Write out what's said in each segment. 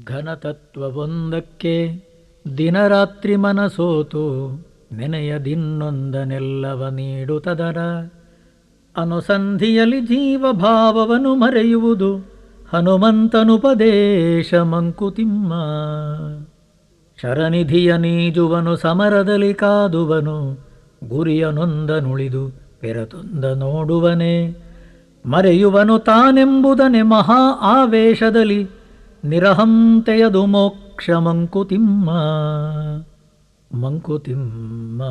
ಘನತತ್ವವೊಂದಕ್ಕೆ ದಿನರಾತ್ರಿ ಮನಸೋತು ನೆನೆಯದಿನ್ನೊಂದನೆಲ್ಲವ ನೀಡುತ್ತದರ ಅನುಸಂಧಿಯಲ್ಲಿ ಜೀವಭಾವವನ್ನು ಮರೆಯುವುದು ಹನುಮಂತನುಪದೇಶ ಮಂಕುತಿಮ್ಮ. ಶರನಿಧಿಯ ನೀಜುವನು ಸಮರದಲ್ಲಿ ಕಾದುವನು ಗುರಿಯನೊಂದನುಳಿದು ಪೆರತೊಂದ ನೋಡುವನೇ. ಮರೆಯುವನು ತಾನೆಂಬುದನೆ ಮಹಾ ಆವೇಶದಲ್ಲಿ ನಿರಹಂತೆಯದು ಮೋಕ್ಷ ಮಂಕುತಿಮ್ಮ ಮಂಕುತಿಮ್ಮ.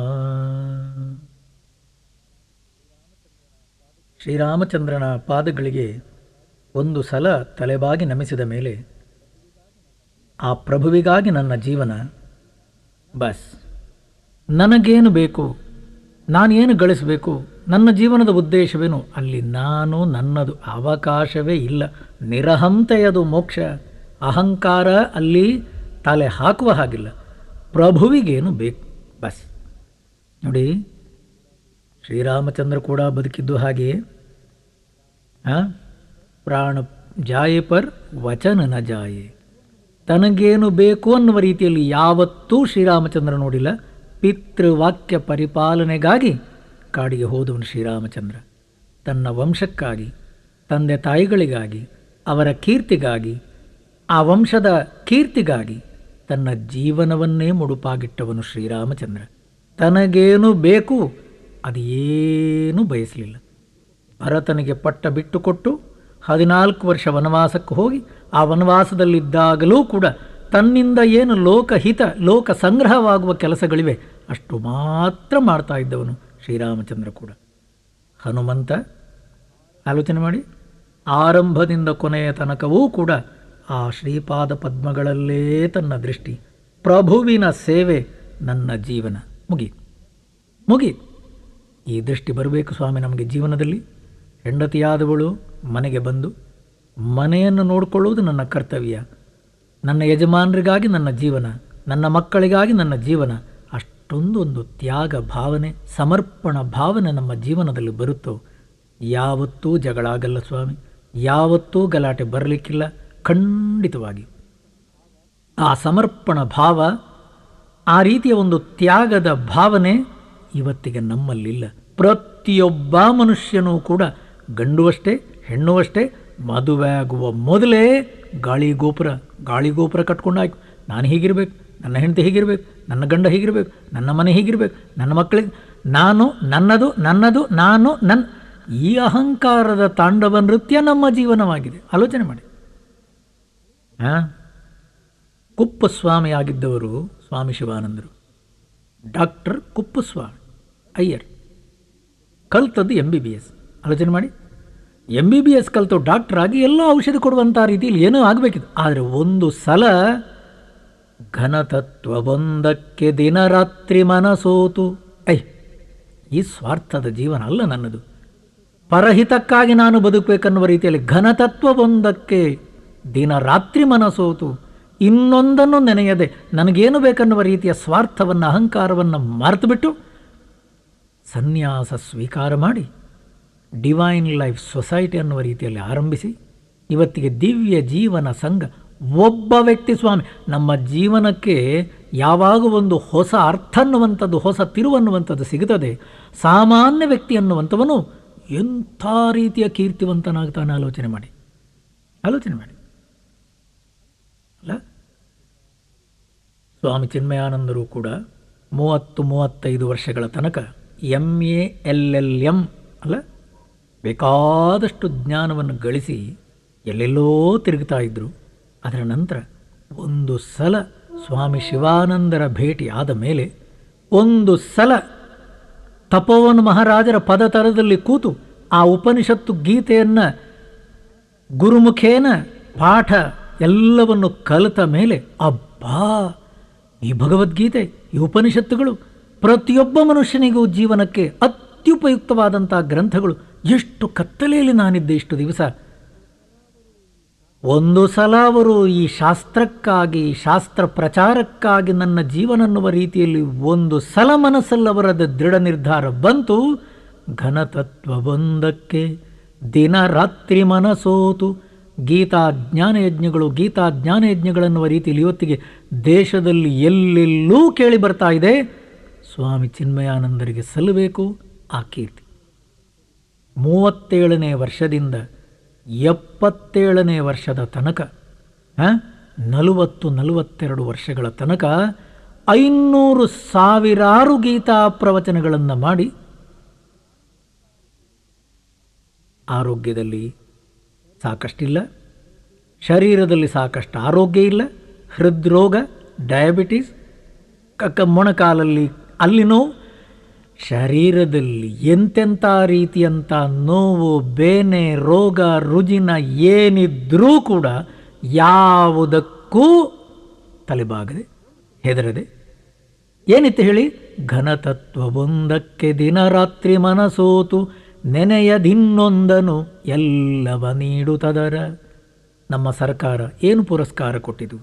ಶ್ರೀರಾಮಚಂದ್ರನ ಪಾದಗಳಿಗೆ ಒಂದು ಸಲ ತಲೆಬಾಗಿ ನಮಿಸಿದ ಮೇಲೆ ಆ ಪ್ರಭುವಿಗಾಗಿ ನನ್ನ ಜೀವನ, ಬಸ್ ನನಗೇನು ಬೇಕು, ನಾನೇನು ಗಳಿಸಬೇಕು, ನನ್ನ ಜೀವನದ ಉದ್ದೇಶವೇನು, ಅಲ್ಲಿ ನಾನು ನನ್ನದು ಅವಕಾಶವೇ ಇಲ್ಲ. ನಿರಹಂತೆಯದು ಮೋಕ್ಷ. ಅಹಂಕಾರ ಅಲ್ಲಿ ತಲೆ ಹಾಕುವ ಹಾಗಿಲ್ಲ. ಪ್ರಭುವಿಗೇನು ಬೇಕು, ಬಸ್. ನೋಡಿ, ಶ್ರೀರಾಮಚಂದ್ರ ಕೂಡ ಬದುಕಿದ್ದು ಹಾಗೆಯೇ. ಪ್ರಾಣ ಜಾಯೆ ಪರ್ ವಚನ ನ ಜಾಯೆ. ತನಗೇನು ಬೇಕು ಅನ್ನುವ ರೀತಿಯಲ್ಲಿ ಯಾವತ್ತೂ ಶ್ರೀರಾಮಚಂದ್ರ ನೋಡಿಲ್ಲ. ಪಿತೃವಾಕ್ಯ ಪರಿಪಾಲನೆಗಾಗಿ ಕಾಡಿಗೆ ಹೋದವನು ಶ್ರೀರಾಮಚಂದ್ರ. ತನ್ನ ವಂಶಕ್ಕಾಗಿ, ತಂದೆ ತಾಯಿಗಳಿಗಾಗಿ, ಅವರ ಕೀರ್ತಿಗಾಗಿ, ಆ ವಂಶದ ಕೀರ್ತಿಗಾಗಿ ತನ್ನ ಜೀವನವನ್ನೇ ಮುಡುಪಾಗಿಟ್ಟವನು ಶ್ರೀರಾಮಚಂದ್ರ. ತನಗೇನು ಬೇಕು ಅದೇನೂ ಬಯಸಲಿಲ್ಲ. ಭರತನಿಗೆ ಪಟ್ಟ ಬಿಟ್ಟುಕೊಟ್ಟು 14 ವರ್ಷ ವನವಾಸಕ್ಕೆ ಹೋಗಿ ಆ ವನವಾಸದಲ್ಲಿದ್ದಾಗಲೂ ಕೂಡ ತನ್ನಿಂದ ಏನು ಲೋಕಹಿತ, ಲೋಕ ಸಂಗ್ರಹವಾಗುವ ಕೆಲಸಗಳಿವೆ ಅಷ್ಟು ಮಾತ್ರ ಮಾಡ್ತಾ ಇದ್ದವನು ಶ್ರೀರಾಮಚಂದ್ರ ಕೂಡ. ಹನುಮಂತ, ಆಲೋಚನೆ ಮಾಡಿ, ಆರಂಭದಿಂದ ಕೊನೆಯ ತನಕವೂ ಕೂಡ ಆ ಶ್ರೀಪಾದ ಪದ್ಮಗಳಲ್ಲೇ ತನ್ನ ದೃಷ್ಟಿ. ಪ್ರಭುವಿನ ಸೇವೆ ನನ್ನ ಜೀವನ. ಮುಗೀತು. ಈ ದೃಷ್ಟಿ ಬರಬೇಕು ಸ್ವಾಮಿ ನಮಗೆ ಜೀವನದಲ್ಲಿ. ಹೆಂಡತಿಯಾದವಳು ಮನೆಗೆ ಬಂದು ಮನೆಯನ್ನು ನೋಡಿಕೊಳ್ಳುವುದು ನನ್ನ ಕರ್ತವ್ಯ. ನನ್ನ ಯಜಮಾನರಿಗಾಗಿ ನನ್ನ ಜೀವನ, ನನ್ನ ಮಕ್ಕಳಿಗಾಗಿ ನನ್ನ ಜೀವನ. ಅಷ್ಟೊಂದು ತ್ಯಾಗ ಭಾವನೆ, ಸಮರ್ಪಣ ಭಾವನೆ ನಮ್ಮ ಜೀವನದಲ್ಲಿ ಬರುತ್ತೋ ಯಾವತ್ತೂ ಜಗಳ ಆಗಲ್ಲ ಸ್ವಾಮಿ, ಯಾವತ್ತೂ ಗಲಾಟೆ ಬರಲಿಕ್ಕಿಲ್ಲ. ಖಂಡಿತವಾಗಿ ಆ ಸಮರ್ಪಣ ಭಾವ, ಆ ರೀತಿಯ ಒಂದು ತ್ಯಾಗದ ಭಾವನೆ ಇವತ್ತಿಗೆ ನಮ್ಮಲ್ಲಿಲ್ಲ. ಪ್ರತಿಯೊಬ್ಬ ಮನುಷ್ಯನೂ ಕೂಡ ಗಂಡು ಅಷ್ಟೇ ಹೆಣ್ಣು ಅಷ್ಟೇ ಮದುವೆ ಆಗುವ ಮೊದಲೇ ಗಾಳಿಗೋಪುರ ಕಟ್ಕೊಂಡಾಯ್ತು. ನಾನು ಹೀಗಿರಬೇಕು, ನನ್ನ ಹೆಂಡತಿ ಹೀಗಿರಬೇಕು, ನನ್ನ ಗಂಡ ಹೀಗಿರಬೇಕು, ನನ್ನ ಮನೆ ಹೀಗಿರಬೇಕು, ನನ್ನ ಮಕ್ಕಳಿಗೆ ನಾನು, ನನ್ನದು ನಾನು ನನ್ನ. ಈ ಅಹಂಕಾರದ ತಾಂಡವ ನೃತ್ಯ ನಮ್ಮ ಜೀವನವಾಗಿದೆ. ಆಲೋಚನೆ ಮಾಡಿ. ಕುಪ್ಪಸ್ವಾಮಿ ಆಗಿದ್ದವರು ಸ್ವಾಮಿ ಶಿವಾನಂದರು. ಡಾಕ್ಟರ್ ಕುಪ್ಪಸ್ವಾಮಿ ಅಯ್ಯರ್ ಕಲ್ತದ್ದು MBBS. ಆಲೋಚನೆ ಮಾಡಿ, MBBS ಕಲಿತು ಡಾಕ್ಟರ್ ಆಗಿ ಎಲ್ಲೋ ಔಷಧಿ ಕೊಡುವಂಥ ರೀತಿಯಲ್ಲಿ ಏನೋ ಆಗಬೇಕಿತ್ತು. ಆದರೆ ಒಂದು ಸಲ ಘನತತ್ವವೊಂದಕ್ಕೆ ದಿನರಾತ್ರಿ ಮನಸೋತು. ಈ ಸ್ವಾರ್ಥದ ಜೀವನ ಅಲ್ಲ ನನ್ನದು. ಪರಹಿತಕ್ಕಾಗಿ ನಾನು ಬದುಕಬೇಕನ್ನುವ ರೀತಿಯಲ್ಲಿ ಘನತತ್ವವೊಂದಕ್ಕೆ ದಿನರಾತ್ರಿ ಮನಸೋತು. ಇನ್ನೊಂದನ್ನು ನೆನೆಯದೆ ನನಗೇನು ಬೇಕನ್ನುವ ರೀತಿಯ ಸ್ವಾರ್ಥವನ್ನು, ಅಹಂಕಾರವನ್ನು ಮರೆತುಬಿಟ್ಟು ಸನ್ಯಾಸ ಸ್ವೀಕಾರ ಮಾಡಿ ಡಿವೈನ್ ಲೈಫ್ ಸೊಸೈಟಿ ಅನ್ನುವ ರೀತಿಯಲ್ಲಿ ಆರಂಭಿಸಿ ಇವತ್ತಿಗೆ ದಿವ್ಯ ಜೀವನ ಸಂಘ. ಒಬ್ಬ ವ್ಯಕ್ತಿ ಸ್ವಾಮಿ, ನಮ್ಮ ಜೀವನಕ್ಕೆ ಯಾವಾಗ ಒಂದು ಹೊಸ ಅರ್ಥ ಅನ್ನುವಂಥದ್ದು, ಹೊಸ ತಿರುವನ್ನುವಂಥದ್ದು ಸಿಗುತ್ತದೆ, ಸಾಮಾನ್ಯ ವ್ಯಕ್ತಿ ಅನ್ನುವಂಥವನು ಎಂಥ ರೀತಿಯ ಕೀರ್ತಿವಂತನಾಗ್ತಾನೆ. ಆಲೋಚನೆ ಮಾಡಿ ಅಲ್ಲ. ಸ್ವಾಮಿ ಚಿನ್ಮಯಾನಂದರು ಕೂಡ 30-35 ವರ್ಷಗಳ ತನಕ MA LLM ಅಲ್ಲ, ಬೇಕಾದಷ್ಟು ಜ್ಞಾನವನ್ನು ಗಳಿಸಿ ಎಲ್ಲೆಲ್ಲೋ ತಿರುಗ್ತಾ ಇದ್ದರು. ಅದರ ನಂತರ ಒಂದು ಸಲ ಸ್ವಾಮಿ ಶಿವಾನಂದರ ಭೇಟಿ ಆದ ಮೇಲೆ, ಒಂದು ಸಲ ತಪೋವನ ಮಹಾರಾಜರ ಪದತರದಲ್ಲಿ ಕೂತು ಆ ಉಪನಿಷತ್ತು ಗೀತೆಯನ್ನು ಗುರುಮುಖೇನ ಪಾಠ ಎಲ್ಲವನ್ನು ಕಲಿತ ಮೇಲೆ, ಅಬ್ಬಾ, ಈ ಭಗವದ್ಗೀತೆ, ಈ ಉಪನಿಷತ್ತುಗಳು ಪ್ರತಿಯೊಬ್ಬ ಮನುಷ್ಯನಿಗೂ ಜೀವನಕ್ಕೆ ಅತ್ಯುಪಯುಕ್ತವಾದಂಥ ಗ್ರಂಥಗಳು. ಎಷ್ಟು ಕತ್ತಲೆಯಲ್ಲಿ ನಾನಿದ್ದೆ ಇಷ್ಟು ದಿವಸ. ಒಂದು ಸಲ ಅವರು ಈ ಶಾಸ್ತ್ರಕ್ಕಾಗಿ, ಶಾಸ್ತ್ರ ಪ್ರಚಾರಕ್ಕಾಗಿ ನನ್ನ ಜೀವನ ಅನ್ನುವ ರೀತಿಯಲ್ಲಿ ಒಂದು ಸಲ ಮನಸ್ಸಲ್ಲವರದ ದೃಢ ನಿರ್ಧಾರ ಬಂತು. ಘನತತ್ವವೊಂದಕ್ಕೆ ದಿನ ರಾತ್ರಿ ಮನಸೋತು ಗೀತಾ ಜ್ಞಾನಯಜ್ಞಗಳನ್ನುವ ರೀತಿಯಲ್ಲಿ ಇವತ್ತಿಗೆ ದೇಶದಲ್ಲಿ ಎಲ್ಲೆಲ್ಲೂ ಕೇಳಿ ಬರ್ತಾ ಇದೆ. ಸ್ವಾಮಿ ಚಿನ್ಮಯಾನಂದರಿಗೆ ಸಲ್ಲಬೇಕು ಆ ಕೀರ್ತಿ. 37ನೇ ವರ್ಷದಿಂದ 77ನೇ ವರ್ಷದ ತನಕ 40-42 ವರ್ಷಗಳ ತನಕ 500,000 ಗೀತಾ ಪ್ರವಚನಗಳನ್ನು ಮಾಡಿ ಆರೋಗ್ಯದಲ್ಲಿ ಸಾಕಷ್ಟಿಲ್ಲ, ಶರೀರದಲ್ಲಿ ಸಾಕಷ್ಟು ಆರೋಗ್ಯ ಇಲ್ಲ, ಹೃದ್ರೋಗ, ಡಯಾಬಿಟೀಸ್, ಮೊಣಕಾಲಲ್ಲಿ ಅಲ್ಲಿ ನೋವು, ಶರೀರದಲ್ಲಿ ಎಂತೆಂಥ ರೀತಿಯಂಥ ನೋವು, ಬೇನೆ, ರೋಗ, ರುಜಿನ ಏನಿದ್ರೂ ಕೂಡ ಯಾವುದಕ್ಕೂ ತಲೆಬಾಗದೆ ಹೆದರದೆ ಏನಿತ್ತು ಹೇಳಿ, ಘನತತ್ವವೊಂದಕ್ಕೆ ದಿನರಾತ್ರಿ ಮನಸೋತು ನೆನೆಯದಿನ್ನೊಂದನು ಎಲ್ಲವ ನೀಡುತ್ತದರ. ನಮ್ಮ ಸರ್ಕಾರ ಏನು ಪುರಸ್ಕಾರ ಕೊಟ್ಟಿತು,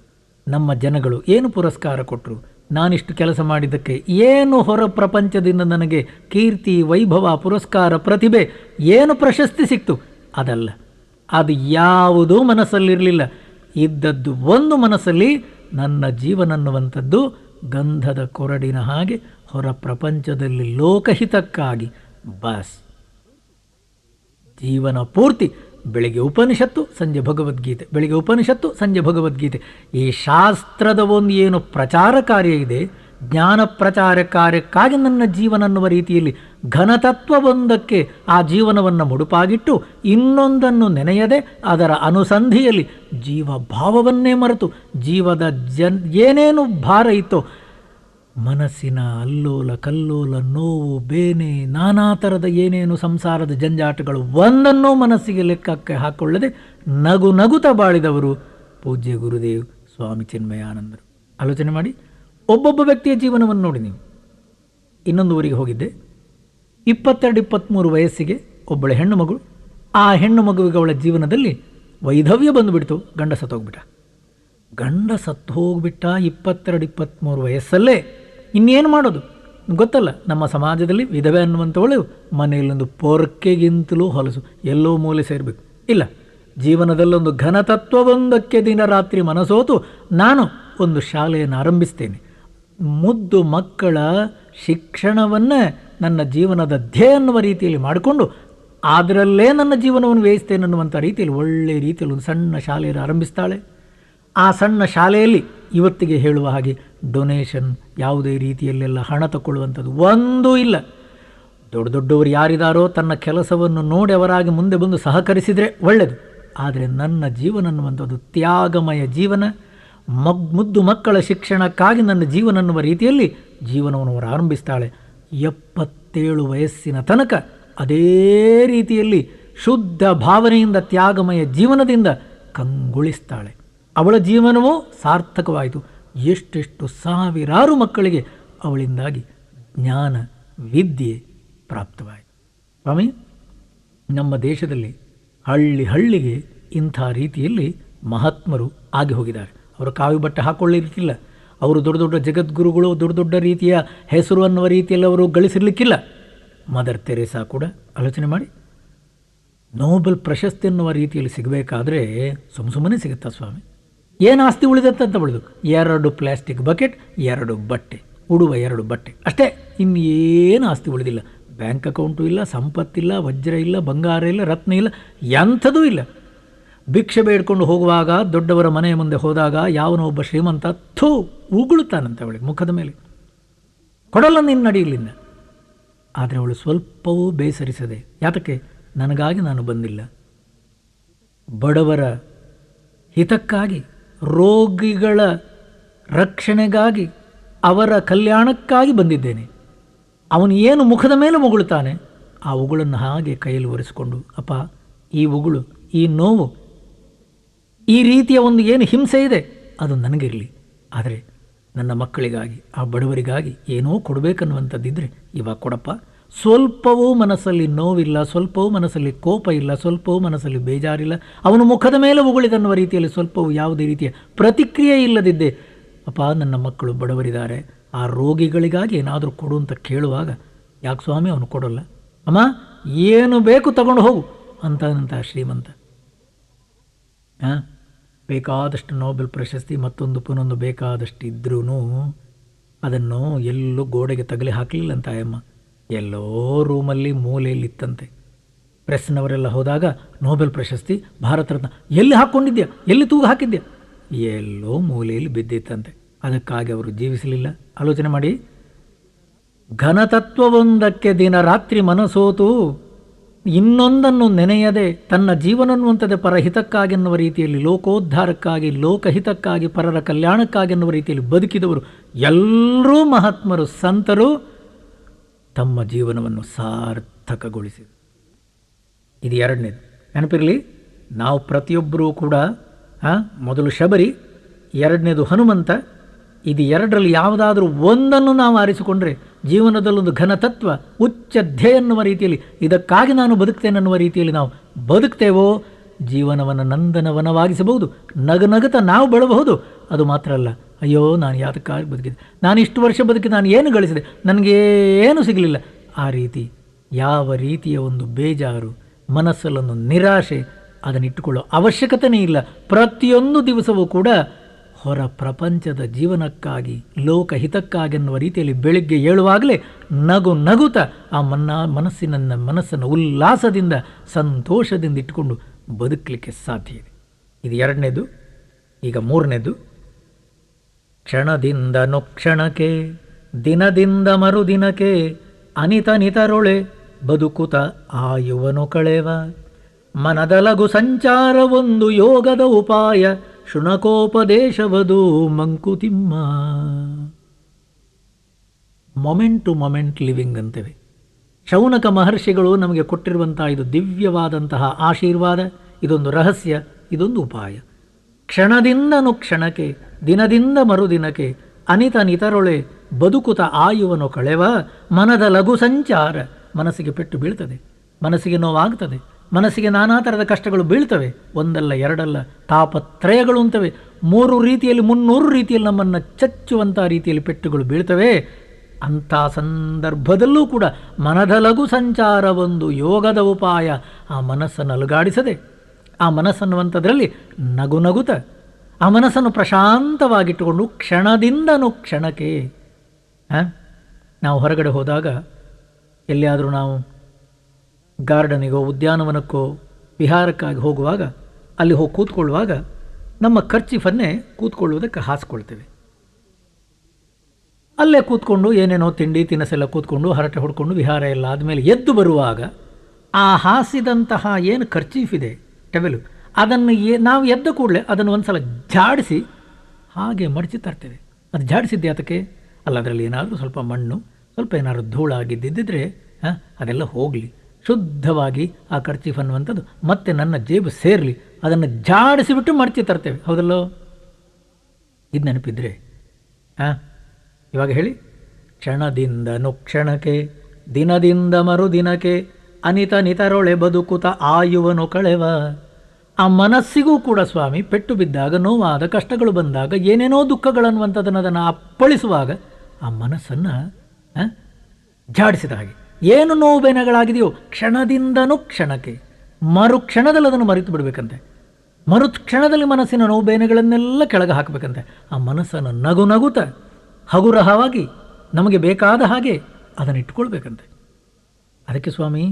ನಮ್ಮ ಜನಗಳು ಏನು ಪುರಸ್ಕಾರ ಕೊಟ್ಟರು, ನಾನಿಷ್ಟು ಕೆಲಸ ಮಾಡಿದ್ದಕ್ಕೆ ಏನು ಹೊರ ಪ್ರಪಂಚದಿಂದ ನನಗೆ ಕೀರ್ತಿ, ವೈಭವ, ಪುರಸ್ಕಾರ, ಪ್ರತಿಭೆ, ಏನು ಪ್ರಶಸ್ತಿ ಸಿಕ್ತು? ಅದಲ್ಲ, ಅದು ಯಾವುದೂ ಮನಸ್ಸಲ್ಲಿರಲಿಲ್ಲ. ಇದ್ದದ್ದು ಒಂದು ಮನಸ್ಸಲ್ಲಿ, ನನ್ನ ಜೀವನನ್ನುವಂಥದ್ದು ಗಂಧದ ಕೊರಡಿನ ಹಾಗೆ ಹೊರ ಪ್ರಪಂಚದಲ್ಲಿ ಲೋಕಹಿತಕ್ಕಾಗಿ ಬಸ್. ಜೀವನ ಪೂರ್ತಿ ಬೆಳಿಗ್ಗೆ ಉಪನಿಷತ್ತು, ಸಂಜೆ ಭಗವದ್ಗೀತೆ, ಬೆಳಿಗ್ಗೆ ಉಪನಿಷತ್ತು, ಸಂಜೆ ಭಗವದ್ಗೀತೆ. ಈ ಶಾಸ್ತ್ರದ ಒಂದು ಏನು ಪ್ರಚಾರ ಕಾರ್ಯ ಇದೆ, ಜ್ಞಾನ ಪ್ರಚಾರ ಕಾರ್ಯಕ್ಕಾಗಿ ನನ್ನ ಜೀವನ ಅನ್ನುವ ರೀತಿಯಲ್ಲಿ ಘನತತ್ವವೊಂದಕ್ಕೆ ಆ ಜೀವನವನ್ನು ಮುಡುಪಾಗಿಟ್ಟು ಇನ್ನೊಂದನ್ನು ನೆನೆಯದೆ ಅದರ ಅನುಸಂಧಿಯಲ್ಲಿ ಜೀವಭಾವವನ್ನೇ ಮರೆತು ಜೀವದ ಏನೇನು ಭಾರ ಇತ್ತೋ, ಮನಸ್ಸಿನ ಅಲ್ಲೋಲ ಕಲ್ಲೋಲ, ನೋವು, ಬೇನೆ, ನಾನಾ ಥರದ ಏನೇನು ಸಂಸಾರದ ಜಂಜಾಟಗಳು ಒಂದನ್ನೂ ಮನಸ್ಸಿಗೆ ಲೆಕ್ಕಕ್ಕೆ ಹಾಕೊಳ್ಳದೆ ನಗುತ್ತಾ ಬಾಳಿದವರು ಪೂಜ್ಯ ಗುರುದೇವ್ ಸ್ವಾಮಿ ಚಿನ್ಮಯಾನಂದರು. ಆಲೋಚನೆ ಮಾಡಿ, ಒಬ್ಬೊಬ್ಬ ವ್ಯಕ್ತಿಯ ಜೀವನವನ್ನು ನೋಡಿ ನೀವು. ಇನ್ನೊಂದು ಊರಿಗೆ ಹೋಗಿದ್ದೆ, 22-23 ವಯಸ್ಸಿಗೆ ಒಬ್ಬಳ ಹೆಣ್ಣು ಮಗಳು. ಆ ಹೆಣ್ಣು ಮಗುವಿಗೆ ಅವಳ ಜೀವನದಲ್ಲಿ ವೈಧವ್ಯ ಬಂದುಬಿಡ್ತು, ಗಂಡ ಸತ್ತೋಗ್ಬಿಟ್ಟ. 22-23 ವಯಸ್ಸಲ್ಲೇ ಇನ್ನೇನು ಮಾಡೋದು ಗೊತ್ತಲ್ಲ. ನಮ್ಮ ಸಮಾಜದಲ್ಲಿ ವಿಧವೆ ಅನ್ನುವಂಥವಳು ಮನೆಯಲ್ಲೊಂದು ಪೊರ್ಕೆಗಿಂತಲೂ ಹೊಲಸು, ಎಲ್ಲೋ ಮೂಲೆ ಸೇರಬೇಕು. ಇಲ್ಲ, ಜೀವನದಲ್ಲೊಂದು ಘನತತ್ವವೊಂದಕ್ಕೆ ದಿನರಾತ್ರಿ ಮನಸೋತು ನಾನು ಒಂದು ಶಾಲೆಯನ್ನು ಆರಂಭಿಸ್ತೇನೆ, ಮುದ್ದು ಮಕ್ಕಳ ಶಿಕ್ಷಣವನ್ನೇ ನನ್ನ ಜೀವನದ ಧ್ಯೇಯ ಅನ್ನುವ ರೀತಿಯಲ್ಲಿ ಮಾಡಿಕೊಂಡು ಅದರಲ್ಲೇ ನನ್ನ ಜೀವನವನ್ನು ವ್ಯಯಿಸ್ತೇನೆ ಅನ್ನುವಂಥ ರೀತಿಯಲ್ಲಿ ಒಳ್ಳೆಯ ರೀತಿಯಲ್ಲಿ ಒಂದು ಸಣ್ಣ ಶಾಲೆಯನ್ನು ಆರಂಭಿಸ್ತಾಳೆ. ಆ ಸಣ್ಣ ಶಾಲೆಯಲ್ಲಿ ಇವತ್ತಿಗೆ ಹೇಳುವ ಹಾಗೆ ಡೊನೇಷನ್, ಯಾವುದೇ ರೀತಿಯಲ್ಲೆಲ್ಲ ಹಣ ತಗೊಳ್ಳುವಂಥದ್ದು ಒಂದೂ ಇಲ್ಲ. ದೊಡ್ಡವರು ಯಾರಿದ್ದಾರೋ ತನ್ನ ಕೆಲಸವನ್ನು ನೋಡಿ ಅವರಾಗಿ ಮುಂದೆ ಬಂದು ಸಹಕರಿಸಿದರೆ ಒಳ್ಳೆಯದು. ಆದರೆ ನನ್ನ ಜೀವನ ಅನ್ನುವಂಥದ್ದು ತ್ಯಾಗಮಯ ಜೀವನ. ಮುದ್ದು ಮಕ್ಕಳ ಶಿಕ್ಷಣಕ್ಕಾಗಿ ನನ್ನ ಜೀವನ ಅನ್ನುವ ರೀತಿಯಲ್ಲಿ ಜೀವನವನ್ನು ಅವರು ಆರಂಭಿಸ್ತಾಳೆ. 77 ವಯಸ್ಸಿನ ತನಕ ಅದೇ ರೀತಿಯಲ್ಲಿ ಶುದ್ಧ ಭಾವನೆಯಿಂದ ತ್ಯಾಗಮಯ ಜೀವನದಿಂದ ಕಂಗೊಳಿಸ್ತಾಳೆ. ಅವಳ ಜೀವನವೂ ಸಾರ್ಥಕವಾಯಿತು. ಎಷ್ಟೆಷ್ಟು ಸಾವಿರಾರು ಮಕ್ಕಳಿಗೆ ಅವಳಿಂದಾಗಿ ಜ್ಞಾನ, ವಿದ್ಯೆ ಪ್ರಾಪ್ತವಾಯಿತು. ಸ್ವಾಮಿ, ನಮ್ಮ ದೇಶದಲ್ಲಿ ಹಳ್ಳಿಗೆ ಇಂಥ ರೀತಿಯಲ್ಲಿ ಮಹಾತ್ಮರು ಆಗಿ ಹೋಗಿದ್ದಾರೆ. ಅವರು ಕಾವಿ ಬಟ್ಟೆ ಹಾಕ್ಕೊಳ್ಳಿರ್ಲಿಕ್ಕಿಲ್ಲ, ಅವರು ದೊಡ್ಡ ಜಗದ್ಗುರುಗಳು, ದೊಡ್ಡ ರೀತಿಯ ಹೆಸರು ಅನ್ನುವ ರೀತಿಯಲ್ಲಿ ಅವರು ಗಳಿಸಿರ್ಲಿಕ್ಕಿಲ್ಲ. ಮದರ್ ತೆರೇಸಾ ಕೂಡ ಆಲೋಚನೆ ಮಾಡಿ, ನೋಬೆಲ್ ಪ್ರಶಸ್ತಿ ಎನ್ನುವ ರೀತಿಯಲ್ಲಿ ಸಿಗಬೇಕಾದ್ರೆ ಸುಮ್ಮನೆ ಸಿಗುತ್ತಾ ಸ್ವಾಮಿ? ಏನು ಆಸ್ತಿ ಉಳಿದತ್ತಂತ ಬೆಳೆದು 2 ಪ್ಲಾಸ್ಟಿಕ್ ಬಕೆಟ್, 2 ಬಟ್ಟೆ, ಉಡುವ 2 ಬಟ್ಟೆ ಅಷ್ಟೇ, ಇನ್ನೇನು ಆಸ್ತಿ ಉಳಿದಿಲ್ಲ. ಬ್ಯಾಂಕ್ ಅಕೌಂಟು ಇಲ್ಲ, ಸಂಪತ್ತಿಲ್ಲ, ವಜ್ರ ಇಲ್ಲ, ಬಂಗಾರ ಇಲ್ಲ, ರತ್ನ ಇಲ್ಲ, ಎಂಥದೂ ಇಲ್ಲ. ಭಿಕ್ಷೆ ಬೇಡ್ಕೊಂಡು ಹೋಗುವಾಗ ದೊಡ್ಡವರ ಮನೆಯ ಮುಂದೆ ಹೋದಾಗ ಯಾವನೋ ಒಬ್ಬ ಶ್ರೀಮಂತ ಉಗುಳುತ್ತಾನಂತೆ ಅವಳಿಗೆ ಮುಖದ ಮೇಲೆ, ಕೊಡಲ್ಲ ನಿನ್ನ ನಡಿಯಲಿಂದ. ಆದರೆ ಅವಳು ಸ್ವಲ್ಪವೂ ಬೇಸರಿಸದೆ, ಯಾತಕ್ಕೆ? ನನಗಾಗಿ ನಾನು ಬಂದಿಲ್ಲ, ಬಡವರ ಹಿತಕ್ಕಾಗಿ, ರೋಗಿಗಳ ರಕ್ಷಣೆಗಾಗಿ, ಅವರ ಕಲ್ಯಾಣಕ್ಕಾಗಿ ಬಂದಿದ್ದೇನೆ. ಅವನು ಏನು ಮುಖದ ಮೇಲೆ ಉಗುಳುತ್ತಾನೆ, ಆ ಉಗುಳನ್ನು ಹಾಗೆ ಕೈಯಲ್ಲಿ ಒರೆಸಿಕೊಂಡು, ಅಪ್ಪ ಈ ಉಗುಳು, ಈ ನೋವು, ಈ ರೀತಿಯ ಒಂದು ಏನು ಹಿಂಸೆ ಇದೆ ಅದು ನನಗಿರಲಿ, ಆದರೆ ನನ್ನ ಮಕ್ಕಳಿಗಾಗಿ, ಆ ಬಡವರಿಗಾಗಿ ಏನೋ ಕೊಡಬೇಕನ್ನುವಂಥದ್ದಿದ್ದರೆ ಇವಾಗ ಕೊಡಪ್ಪ. ಸ್ವಲ್ಪವೂ ಮನಸ್ಸಲ್ಲಿ ನೋವಿಲ್ಲ, ಸ್ವಲ್ಪವೂ ಮನಸ್ಸಲ್ಲಿ ಕೋಪ ಇಲ್ಲ, ಸ್ವಲ್ಪವೂ ಮನಸ್ಸಲ್ಲಿ ಬೇಜಾರಿಲ್ಲ. ಅವನು ಮುಖದ ಮೇಲೆ ಉಗುಳಿದನ್ನುವ ರೀತಿಯಲ್ಲಿ ಸ್ವಲ್ಪವೂ ಯಾವುದೇ ರೀತಿಯ ಪ್ರತಿಕ್ರಿಯೆ ಇಲ್ಲದಿದ್ದೆ, ಅಪ್ಪ ನನ್ನ ಮಕ್ಕಳು ಬಡವರಿದ್ದಾರೆ, ಆ ರೋಗಿಗಳಿಗಾಗಿ ಏನಾದರೂ ಕೊಡು ಅಂತ ಕೇಳುವಾಗ, ಯಾಕೆ ಸ್ವಾಮಿ ಅವನು ಕೊಡೋಲ್ಲ? ಅಮ್ಮ ಏನು ಬೇಕು ತಗೊಂಡು ಹೋಗು ಅಂತಂತ ಶ್ರೀಮಂತ. ಬೇಕಾದಷ್ಟು ನೋಬೆಲ್ ಪ್ರಶಸ್ತಿ ಮತ್ತೊಂದು ಪುನೊಂದು ಬೇಕಾದಷ್ಟು ಇದ್ರೂ ಅದನ್ನು ಎಲ್ಲೂ ಗೋಡೆಗೆ ತಗಲಿ ಹಾಕಲಿಲ್ಲ ಅಂತ ಅಮ್ಮ, ಎಲ್ಲೋ ರೂಮಲ್ಲಿ ಮೂಲೆಯಲ್ಲಿ ಇತ್ತಂತೆ. ಪ್ರೆಸ್ನವರೆಲ್ಲ ಹೋದಾಗ ನೋಬೆಲ್ ಪ್ರಶಸ್ತಿ, ಭಾರತ ರತ್ನ ಎಲ್ಲಿ ಹಾಕ್ಕೊಂಡಿದ್ಯಾ, ಎಲ್ಲಿ ತೂಗು ಹಾಕಿದ್ಯಾ, ಎಲ್ಲೋ ಮೂಲೆಯಲ್ಲಿ ಬಿದ್ದಿತ್ತಂತೆ. ಅದಕ್ಕಾಗಿ ಅವರು ಜೀವಿಸಲಿಲ್ಲ. ಆಲೋಚನೆ ಮಾಡಿ, ಘನತತ್ವವೊಂದಕ್ಕೆ ದಿನ ರಾತ್ರಿ ಮನಸೋತು ಇನ್ನೊಂದನ್ನು ನೆನೆಯದೆ ತನ್ನ ಜೀವನನ್ನುವಂಥದ್ದೇ ಪರಹಿತಕ್ಕಾಗಿ ಎನ್ನುವ ರೀತಿಯಲ್ಲಿ, ಲೋಕೋದ್ಧಾರಕ್ಕಾಗಿ, ಲೋಕಹಿತಕ್ಕಾಗಿ, ಪರರ ಕಲ್ಯಾಣಕ್ಕಾಗಿ ಎನ್ನುವ ರೀತಿಯಲ್ಲಿ ಬದುಕಿದವರು ಎಲ್ಲರೂ ಮಹಾತ್ಮರು, ಸಂತರು ತಮ್ಮ ಜೀವನವನ್ನು ಸಾರ್ಥಕಗೊಳಿಸಿದರು. ಇದು ಎರಡನೇದು. ನೆನಪಿರಲಿ, ನಾವು ಪ್ರತಿಯೊಬ್ಬರೂ ಕೂಡ ಮೊದಲು ಶಬರಿ, ಎರಡನೇದು ಹನುಮಂತ. ಇದು ಎರಡರಲ್ಲಿ ಯಾವುದಾದ್ರೂ ಒಂದನ್ನು ನಾವು ಆರಿಸಿಕೊಂಡ್ರೆ ಜೀವನದಲ್ಲೊಂದು ಘನತತ್ವ, ಉಚ್ಚ ಧ್ಯೇಯ ಎನ್ನುವ ರೀತಿಯಲ್ಲಿ, ಇದಕ್ಕಾಗಿ ನಾನು ಬದುಕ್ತೇನೆ ಅನ್ನುವ ರೀತಿಯಲ್ಲಿ ನಾವು ಬದುಕ್ತೇವೋ ಜೀವನವನ್ನು ನಂದನವನವಾಗಿಸಬಹುದು, ನಗನಗುತ್ತ ನಾವು ಬೆಳಬಹುದು. ಅದು ಮಾತ್ರ ಅಲ್ಲ, ಅಯ್ಯೋ ನಾನು ಯಾತಕ್ಕಾಗಿ ಬದುಕಿದೆ, ನಾನು ಇಷ್ಟು ವರ್ಷ ಬದುಕಿ ನಾನು ಏನು ಗಳಿಸಿದೆ, ನನಗೇನು ಸಿಗಲಿಲ್ಲ, ಆ ರೀತಿ ಯಾವ ರೀತಿಯ ಒಂದು ಬೇಜಾರು, ಮನಸ್ಸಲ್ಲೊಂದು ನಿರಾಶೆ ಅದನ್ನಿಟ್ಟುಕೊಳ್ಳೋ ಅವಶ್ಯಕತೆಯೇ ಇಲ್ಲ. ಪ್ರತಿಯೊಂದು ದಿವಸವೂ ಕೂಡ ಹೊರ ಪ್ರಪಂಚದ ಜೀವನಕ್ಕಾಗಿ, ಲೋಕಹಿತಕ್ಕಾಗಿ ಎನ್ನುವ ರೀತಿಯಲ್ಲಿ ಬೆಳಿಗ್ಗೆ ಏಳುವಾಗಲೇ ನಗು ನಗುತ್ತ ಆ ಮನಸ್ಸನ್ನು ಉಲ್ಲಾಸದಿಂದ, ಸಂತೋಷದಿಂದ ಇಟ್ಟುಕೊಂಡು ಬದುಕಲಿಕ್ಕೆ ಸಾಧ್ಯ ಇದೆ. ಇದು ಎರಡನೇದು. ಈಗ ಮೂರನೇದು, ಕ್ಷಣದಿಂದ ನುಕ್ಷಣಕ್ಕೆ, ದಿನದಿಂದ ಮರುದಿನಕ್ಕೆ, ಅನಿತನಿತರೊಳೆ ಬದುಕುತ ಆಯುವನು ಕಳೆವ, ಮನದ ಲಘು ಸಂಚಾರವೊಂದು ಯೋಗದ ಉಪಾಯ, ಶುನಕೋಪದೇಶವದು ಮಂಕುತಿಮ್ಮ. ಮೊಮೆಂಟ್ ಟು ಮೊಮೆಂಟ್ ಲಿವಿಂಗ್ ಅಂತೇವೆ. ಶೌನಕ ಮಹರ್ಷಿಗಳು ನಮಗೆ ಕೊಟ್ಟಿರುವಂತಹ ಇದು ದಿವ್ಯವಾದಂತಹ ಆಶೀರ್ವಾದ, ಇದೊಂದು ರಹಸ್ಯ, ಇದೊಂದು ಉಪಾಯ. ಕ್ಷಣದಿಂದ ನುಕ್ಷಣಕ್ಕೆ, ದಿನದಿಂದ ಮರುದಿನಕ್ಕೆ, ಅನಿತನಿತರೊಳೆ ಬದುಕುತ ಆಯುವನು ಕಳೆವ, ಮನದ ಲಘು ಸಂಚಾರ. ಮನಸ್ಸಿಗೆ ಪೆಟ್ಟು ಬೀಳ್ತದೆ, ಮನಸ್ಸಿಗೆ ನೋವಾಗ್ತದೆ, ಮನಸ್ಸಿಗೆ ನಾನಾ ಥರದ ಕಷ್ಟಗಳು ಬೀಳ್ತವೆ. ಒಂದಲ್ಲ ಎರಡಲ್ಲ, ತಾಪತ್ರಯಗಳು ಅಂತವೆ. 3 ರೀತಿಯಲ್ಲಿ 300 ರೀತಿಯಲ್ಲಿ ನಮ್ಮನ್ನು ಚಚ್ಚುವಂಥ ರೀತಿಯಲ್ಲಿ ಪೆಟ್ಟುಗಳು ಬೀಳ್ತವೆ. ಅಂಥ ಸಂದರ್ಭದಲ್ಲೂ ಕೂಡ ಮನದ ಲಘು ಸಂಚಾರ ಒಂದು ಯೋಗದ ಉಪಾಯ. ಆ ಮನಸ್ಸನ್ನು ಅಲುಗಾಡಿಸದೆ, ಆ ಮನಸ್ಸನ್ನುವಂಥದ್ರಲ್ಲಿ ನಗು ನಗುತ್ತ ಆ ಮನಸ್ಸನ್ನು ಪ್ರಶಾಂತವಾಗಿಟ್ಟುಕೊಂಡು ಕ್ಷಣದಿಂದ ಕ್ಷಣಕ್ಕೆ. ನಾವು ಹೊರಗಡೆ ಹೋದಾಗ, ಎಲ್ಲಿಯಾದರೂ ನಾವು ಗಾರ್ಡನಿಗೋ ಉದ್ಯಾನವನಕ್ಕೋ ವಿಹಾರಕ್ಕಾಗಿ ಹೋಗುವಾಗ, ಅಲ್ಲಿ ಹೋಗಿ ಕೂತ್ಕೊಳ್ಳುವಾಗ ನಮ್ಮ ಖರ್ಚಿಫನ್ನೇ ಕೂತ್ಕೊಳ್ಳುವುದಕ್ಕೆ ಹಾಸ್ಕೊಳ್ತೇವೆ. ಅಲ್ಲೇ ಕೂತ್ಕೊಂಡು ಏನೇನೋ ತಿಂಡಿ ತಿನಸೆಲ್ಲ ಕೂತ್ಕೊಂಡು ಹರಟೆ ಹೊಡ್ಕೊಂಡು ವಿಹಾರ ಎಲ್ಲ ಆದಮೇಲೆ ಎದ್ದು ಬರುವಾಗ ಆ ಹಾಸಿದಂತಹ ಏನು ಖರ್ಚೀಫ್ ಇದೆ, ಟವೆಲು, ಅದನ್ನು ನಾವು ಎದ್ದ ಕೂಡಲೇ ಅದನ್ನು ಒಂದು ಸಲ ಜಾಡಿಸಿ ಹಾಗೆ ಮಡಚಿ ತರ್ತೇವೆ. ಅದು ಜಾಡಿಸಿದ್ದೆ ಅದಕ್ಕೆ ಅಲ್ಲ, ಅದರಲ್ಲಿ ಏನಾದರೂ ಸ್ವಲ್ಪ ಮಣ್ಣು, ಸ್ವಲ್ಪ ಏನಾದರೂ ಧೂಳಾಗಿದ್ದಿದ್ದರೆ ಅದೆಲ್ಲ ಹೋಗಲಿ, ಶುದ್ಧವಾಗಿ ಆ ಖರ್ಚೀಫ್ ಅನ್ನುವಂಥದ್ದು ಮತ್ತೆ ನನ್ನ ಜೇಬು ಸೇರಲಿ, ಅದನ್ನು ಜಾಡಿಸಿಬಿಟ್ಟು ಮಡಚಿ ತರ್ತೇವೆ. ಹೌದಲ್ಲೋ? ಇದು ನೆನಪಿದ್ರೆ ಇವಾಗ ಹೇಳಿ, ಕ್ಷಣದಿಂದ ನುಕ್ಷಣಕ್ಕೆ, ದಿನದಿಂದ ಮರುದಿನಕ್ಕೆ, ಅನಿತನಿತರೊಳೆ ಬದುಕುತ ಆಯುವನು ಕಳೆವ. ಆ ಮನಸ್ಸಿಗೂ ಕೂಡ ಸ್ವಾಮಿ ಪೆಟ್ಟು ಬಿದ್ದಾಗ, ನೋವಾದ, ಕಷ್ಟಗಳು ಬಂದಾಗ, ಏನೇನೋ ದುಃಖಗಳನ್ನುವಂಥದ್ದನ್ನು ಅದನ್ನು ಅಪ್ಪಳಿಸುವಾಗ ಆ ಮನಸ್ಸನ್ನು ಜಾಡಿಸಿದ ಹಾಗೆ, ಏನು ನೋವು ಬೇನೆಗಳಾಗಿದೆಯೋ ಕ್ಷಣದಿಂದನೂ ಕ್ಷಣಕ್ಕೆ, ಮರುಕ್ಷಣದಲ್ಲಿ ಅದನ್ನು ಮರೆತು ಬಿಡಬೇಕಂತೆ. ಮರುಕ್ಷಣದಲ್ಲಿ ಮನಸ್ಸಿನ ನೋವು ಬೇನೆಗಳನ್ನೆಲ್ಲ ಕೆಳಗೆ ಹಾಕಬೇಕಂತೆ. ಆ ಮನಸ್ಸನ್ನು ನಗು ನಗುತ್ತ ಹಗುರಹವಾಗಿ ನಮಗೆ ಬೇಕಾದ ಹಾಗೆ ಅದನ್ನು ಇಟ್ಕೊಳ್ಬೇಕಂತೆ. ಅದಕ್ಕೆ ಸ್ವಾಮಿ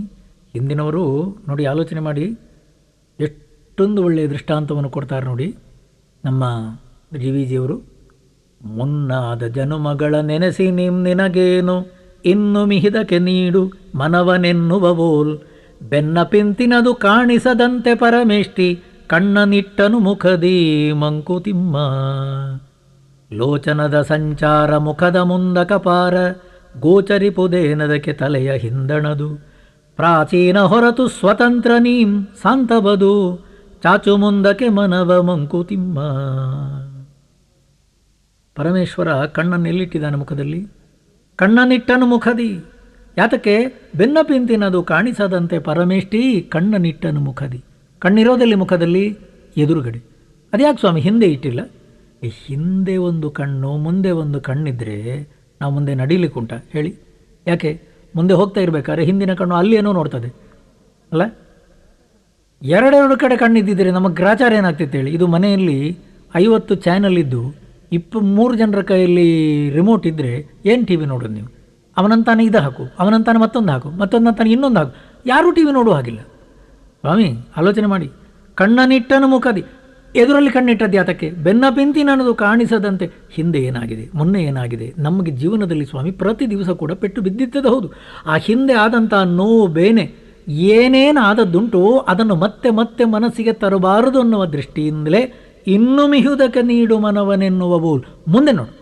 ಹಿಂದಿನವರು ನೋಡಿ, ಆಲೋಚನೆ ಮಾಡಿ, ಎಷ್ಟೊಂದು ಒಳ್ಳೆಯ ದೃಷ್ಟಾಂತವನ್ನು ಕೊಡ್ತಾರೆ ನೋಡಿ. ನಮ್ಮ ಜಿ ವಿ ಜಿಯವರು, ಮುನ್ನಾದ ಜನುಮಗಳ ನೆನೆಸಿ ನಿನಗೇನು ಇನ್ನು ಮಿಹಿದಕ್ಕೆ ನೀಡು ಮನವನೆನ್ನುವವೋಲ್, ಬೆನ್ನ ಪಿಂತಿನದು ಕಾಣಿಸದಂತೆ ಪರಮೇಷ್ಟಿ, ಕಣ್ಣನಿಟ್ಟನು ಮುಖದಿ ಮಂಕುತಿಮ್ಮ. ಲೋಚನದ ಸಂಚಾರ ಮುಖದ ಮುಂದಕ ಪಾರ, ಗೋಚರಿಪುದೇನದಕ್ಕೆ ತಲೆಯ ಹಿಂದಣದು, ಪ್ರಾಚೀನ ಹೊರತು ಸ್ವತಂತ್ರ ನೀಂ ಸಾಂತಬದು, ಚಾಚು ಮುಂದಕ್ಕೆ ಮನವ ಮಂಕುತಿಮ್ಮ. ಪರಮೇಶ್ವರ ಕಣ್ಣನ್ನೆಲ್ಲಿಟ್ಟಿದ್ದಾನೆ ಮುಖದಲ್ಲಿ? ಕಣ್ಣನಿಟ್ಟನು ಮುಖದಿ. ಯಾತಕ್ಕೆ? ಬೆನ್ನ ಪಿಂತಿನದು ಕಾಣಿಸದಂತೆ ಪರಮೇಷ್ಟಿ, ಕಣ್ಣನಿಟ್ಟನು ಮುಖದಿ. ಕಣ್ಣಿರೋದಲ್ಲಿ ಮುಖದಲ್ಲಿ ಎದುರುಗಡೆ. ಅದ್ಯಾಕೆ ಸ್ವಾಮಿ ಹಿಂದೆ ಇಟ್ಟಿಲ್ಲ? ಹಿಂದೆ ಒಂದು ಕಣ್ಣು ಮುಂದೆ ಒಂದು ಕಣ್ಣಿದ್ರೆ ನಾವು ಮುಂದೆ ನಡೀಲಿಕ್ಕೆ ಉಂಟ ಹೇಳಿ? ಯಾಕೆ? ಮುಂದೆ ಹೋಗ್ತಾ ಇರಬೇಕಾದ್ರೆ ಹಿಂದಿನ ಕಣ್ಣು ಅಲ್ಲಿ ಏನೋ ನೋಡ್ತದೆ ಅಲ್ಲ? ಎರಡೆರಡು ಕಡೆ ಕಣ್ಣಿದ್ದಿದ್ರೆ ನಮ್ಮ ಗ್ರಾಚಾರ ಏನಾಗ್ತಿತ್ತು ಹೇಳಿ. ಇದು ಮನೆಯಲ್ಲಿ 50 ಚಾನಲ್ ಇದ್ದು 23 ಜನರ ಕೈಯಲ್ಲಿ ರಿಮೋಟ್ ಇದ್ದರೆ ಏನು ಟಿ ವಿ ನೋಡೋದು ನೀವು? ಅವನಂತಾನೆ ಇದು ಹಾಕು, ಅವನಂತಾನೆ ಮತ್ತೊಂದು ಹಾಕು, ಮತ್ತೊಂದಂತಾನೆ ಇನ್ನೊಂದು ಹಾಕು. ಯಾರೂ ಟಿ ವಿ ನೋಡುವ ಹಾಗಿಲ್ಲ ಸ್ವಾಮಿ. ಆಲೋಚನೆ ಮಾಡಿ. ಕಣ್ಣನಿಟ್ಟನು ಮುಖದಿ, ಎದುರಲ್ಲಿ ಕಣ್ಣಿಟ್ಟದ್ದು ಯಾತಕ್ಕೆ? ಬೆನ್ನ ಪಿಂತಿ ನನ್ನದು ಕಾಣಿಸದಂತೆ. ಹಿಂದೆ ಏನಾಗಿದೆ, ಮೊನ್ನೆ ಏನಾಗಿದೆ, ನಮಗೆ ಜೀವನದಲ್ಲಿ ಸ್ವಾಮಿ ಪ್ರತಿ ದಿವಸ ಕೂಡ ಪೆಟ್ಟು ಬಿದ್ದಿದ್ದದು ಹೌದು. ಆ ಹಿಂದೆ ಆದಂಥ ನೋವು ಬೇನೆ ಏನೇನು ಆದದ್ದುಂಟು ಅದನ್ನು ಮತ್ತೆ ಮತ್ತೆ ಮನಸ್ಸಿಗೆ ತರಬಾರದು ಅನ್ನುವ ದೃಷ್ಟಿಯಿಂದಲೇ ಇನ್ನು ಮಿಹುದಕ್ಕೆ ನೀಡು ಮನವನೆನ್ನುವ ಬೋಲ್. ಮುಂದೆ ನೋಡು,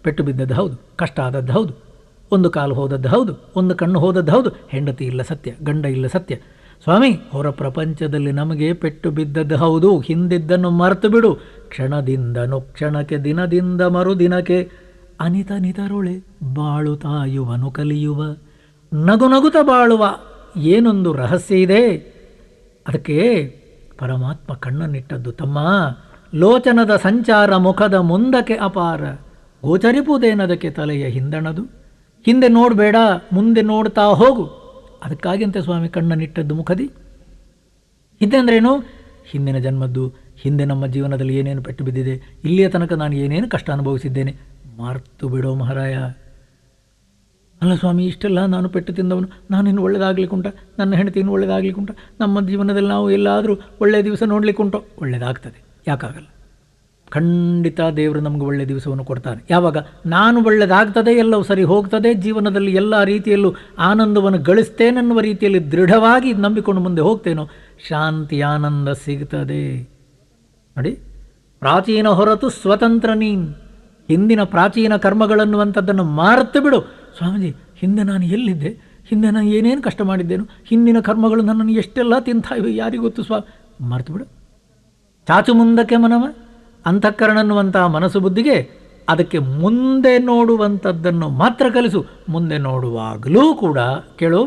ಪೆಟ್ಟು ಬಿದ್ದದ್ದು ಹೌದು, ಕಷ್ಟ ಆದದ್ದು ಹೌದು, ಒಂದು ಕಾಲು ಹೋದದ್ದು ಹೌದು, ಒಂದು ಕಣ್ಣು ಹೋದದ್ದು ಹೌದು, ಹೆಂಡತಿ ಇಲ್ಲ ಸತ್ಯ, ಗಂಡ ಇಲ್ಲ ಸತ್ಯ ಸ್ವಾಮಿ. ಹೊರ ಪ್ರಪಂಚದಲ್ಲಿ ನಮಗೆ ಪೆಟ್ಟು ಬಿದ್ದದ್ದು ಹೌದು. ಹಿಂದಿದ್ದನ್ನು ಮರೆತು ಬಿಡು. ಕ್ಷಣದಿಂದನು ಕ್ಷಣಕ್ಕೆ, ದಿನದಿಂದ ಮರುದಿನಕ್ಕೆ ಅನಿತ ನಿತರುಳೆ ಬಾಳು ತಾಯುವನು ಕಲಿಯುವ. ನಗು ನಗುತ ಬಾಳುವ ಏನೊಂದು ರಹಸ್ಯ ಇದೆ. ಅದಕ್ಕೆ ಪರಮಾತ್ಮ ಕಣ್ಣನ್ನಿಟ್ಟದ್ದು. ತಮ್ಮ ಲೋಚನದ ಸಂಚಾರ ಮುಖದ ಮುಂದಕ್ಕೆ ಅಪಾರ, ಗೋಚರಿಪುದೇನದಕ್ಕೆ ತಲೆಯ ಹಿಂದಣದು. ಹಿಂದೆ ನೋಡಬೇಡ, ಮುಂದೆ ನೋಡ್ತಾ ಹೋಗು. ಅದಕ್ಕಾಗಿಂತೆ ಸ್ವಾಮಿ ಕಣ್ಣನ್ನಿಟ್ಟದ್ದು ಮುಖದಿ. ಹಿಂದೆ ಅಂದ್ರೇನು? ಹಿಂದಿನ ಜನ್ಮದ್ದು, ಹಿಂದೆ ನಮ್ಮ ಜೀವನದಲ್ಲಿ ಏನೇನು ಪೆಟ್ಟು ಬಿದ್ದಿದೆ, ಇಲ್ಲಿಯ ತನಕ ನಾನು ಏನೇನು ಕಷ್ಟ ಅನುಭವಿಸಿದ್ದೇನೆ ಮರ್ತು ಬಿಡೋ ಮಹಾರಾಯ. ಅಲ್ಲ ಸ್ವಾಮಿ, ಇಷ್ಟೆಲ್ಲ ನಾನು ಪೆಟ್ಟು ತಿಂದವನು, ನಾನಿನ್ನು ಒಳ್ಳೆಯದಾಗಲಿಕ್ಕುಂಟ, ನನ್ನ ಹೆಂಡತಿ ಇನ್ನು ಒಳ್ಳೆಯದಾಗಲಿಕ್ಕುಂಟ, ನಮ್ಮ ಜೀವನದಲ್ಲಿ ನಾವು ಎಲ್ಲಾದರೂ ಒಳ್ಳೆಯ ದಿವಸ ನೋಡಲಿಕ್ಕುಂಟು. ಒಳ್ಳೆಯದಾಗ್ತದೆ, ಯಾಕಾಗಲ್ಲ? ಖಂಡಿತ ದೇವರು ನಮಗೆ ಒಳ್ಳೆಯ ದಿವಸವನ್ನು ಕೊಡ್ತಾನೆ. ಯಾವಾಗ ನಾನು ಒಳ್ಳೆಯದಾಗ್ತದೆ, ಎಲ್ಲವೂ ಸರಿ ಹೋಗ್ತದೆ, ಜೀವನದಲ್ಲಿ ಎಲ್ಲ ರೀತಿಯಲ್ಲೂ ಆನಂದವನ್ನು ಗಳಿಸ್ತೇನೆನ್ನುವ ರೀತಿಯಲ್ಲಿ ದೃಢವಾಗಿ ನಂಬಿಕೊಂಡು ಮುಂದೆ ಹೋಗ್ತೇನೋ, ಶಾಂತಿ ಆನಂದ ಸಿಗ್ತದೆ. ನೋಡಿ, ಪ್ರಾಚೀನ ಹೊರತು ಸ್ವತಂತ್ರ ನೀನು. ಹಿಂದಿನ ಪ್ರಾಚೀನ ಕರ್ಮಗಳನ್ನುವಂಥದ್ದನ್ನು ಮಾರ್ತು ಬಿಡು. ಸ್ವಾಮೀಜಿ, ಹಿಂದೆ ನಾನು ಎಲ್ಲಿದ್ದೆ, ಹಿಂದೆ ನಾನು ಏನೇನು ಕಷ್ಟ ಮಾಡಿದ್ದೇನು, ಹಿಂದಿನ ಕರ್ಮಗಳು ನನ್ನನ್ನು ಎಷ್ಟೆಲ್ಲ ತಿಂತಾ ಇವೆ ಯಾರಿಗೊತ್ತು ಮರ್ತು ಬಿಡು. ಚಾಚು ಮುಂದಕ್ಕೆ ಮನವ, ಅಂತಃಕರಣ ಅನ್ನುವಂತಹ ಮನಸ್ಸು ಬುದ್ಧಿಗೆ ಅದಕ್ಕೆ ಮುಂದೆ ನೋಡುವಂಥದ್ದನ್ನು ಮಾತ್ರ ಕಲಿಸು. ಮುಂದೆ ನೋಡುವಾಗಲೂ ಕೂಡ ಕೇಳು,